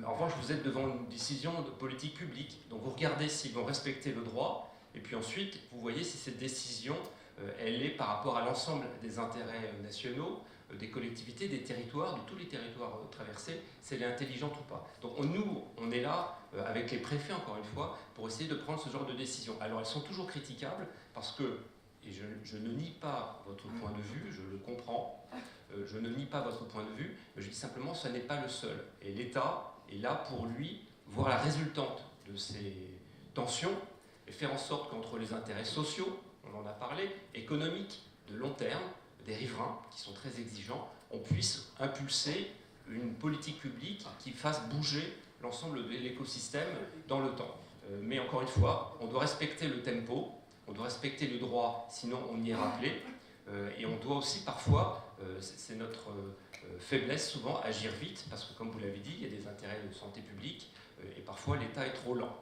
En revanche, vous êtes devant une décision de politique publique. Donc vous regardez s'ils vont respecter le droit, et puis ensuite, vous voyez si cette décision, elle est par rapport à l'ensemble des intérêts nationaux, des collectivités, des territoires, de tous les territoires traversés, si elle est intelligente ou pas. Donc nous, on est là, avec les préfets, encore une fois, pour essayer de prendre ce genre de décision. Alors elles sont toujours critiquables, parce que, et je ne nie pas votre point de vue, je le comprends, je ne nie pas votre point de vue, mais je dis simplement que ce n'est pas le seul. Et l'État est là pour lui voir la résultante de ces tensions et faire en sorte qu'entre les intérêts sociaux, on en a parlé, économiques, de long terme, des riverains qui sont très exigeants, on puisse impulser une politique publique qui fasse bouger l'ensemble de l'écosystème dans le temps. Mais encore une fois, on doit respecter le tempo, on doit respecter le droit, sinon on y est rappelé, et on doit aussi parfois, c'est notre faiblesse souvent, agir vite, parce que comme vous l'avez dit, il y a des intérêts de santé publique, et parfois l'État est trop lent.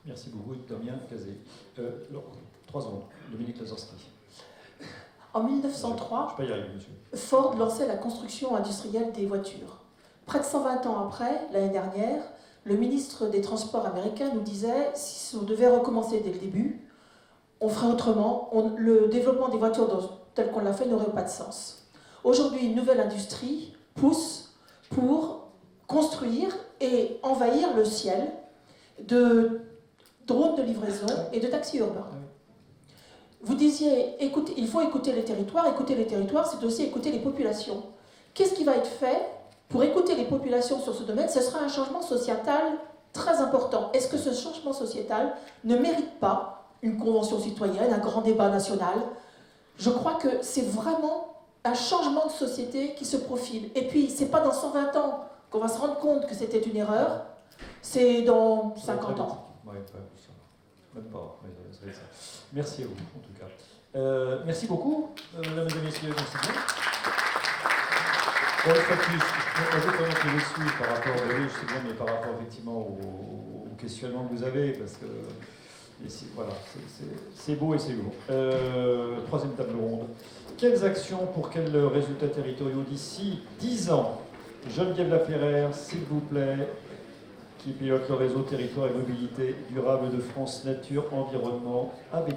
Merci beaucoup, Damien Cazet. 3 secondes, Dominique Lazarski. En 1903, je peux y arriver, monsieur. Ford lançait la construction industrielle des voitures. Près de 120 ans après, l'année dernière, le ministre des Transports américain nous disait si on devait recommencer dès le début, on ferait autrement, le développement des voitures tel qu'on l'a fait n'aurait pas de sens. Aujourd'hui, une nouvelle industrie pousse pour construire et envahir le ciel de drones de livraison et de taxis urbains. Vous disiez, écoutez, il faut écouter les territoires, c'est aussi écouter les populations. Qu'est-ce qui va être fait pour écouter les populations sur ce domaine? Ce sera un changement sociétal très important. Est-ce que ce changement sociétal ne mérite pas une convention citoyenne, un grand débat national? Je crois que c'est vraiment un changement de société qui se profile. Et puis, c'est pas dans 120 ans qu'on va se rendre compte que c'était une erreur, c'est dans 50 ans. Ouais, même pas. Ça va être ça. Merci à vous, en tout cas. Merci beaucoup, mesdames et messieurs. Merci bien. Bon, une fois de plus, je vraiment que je suis par rapport, je sais bien, mais par rapport effectivement au questionnement que vous avez, parce que voilà, c'est beau et c'est lourd. Troisième table ronde. Quelles actions pour quels résultats territoriaux d'ici 10 ans? Geneviève Laferrère, s'il vous plaît, qui pilote le réseau Territoire et Mobilité Durable de France Nature Environnement avec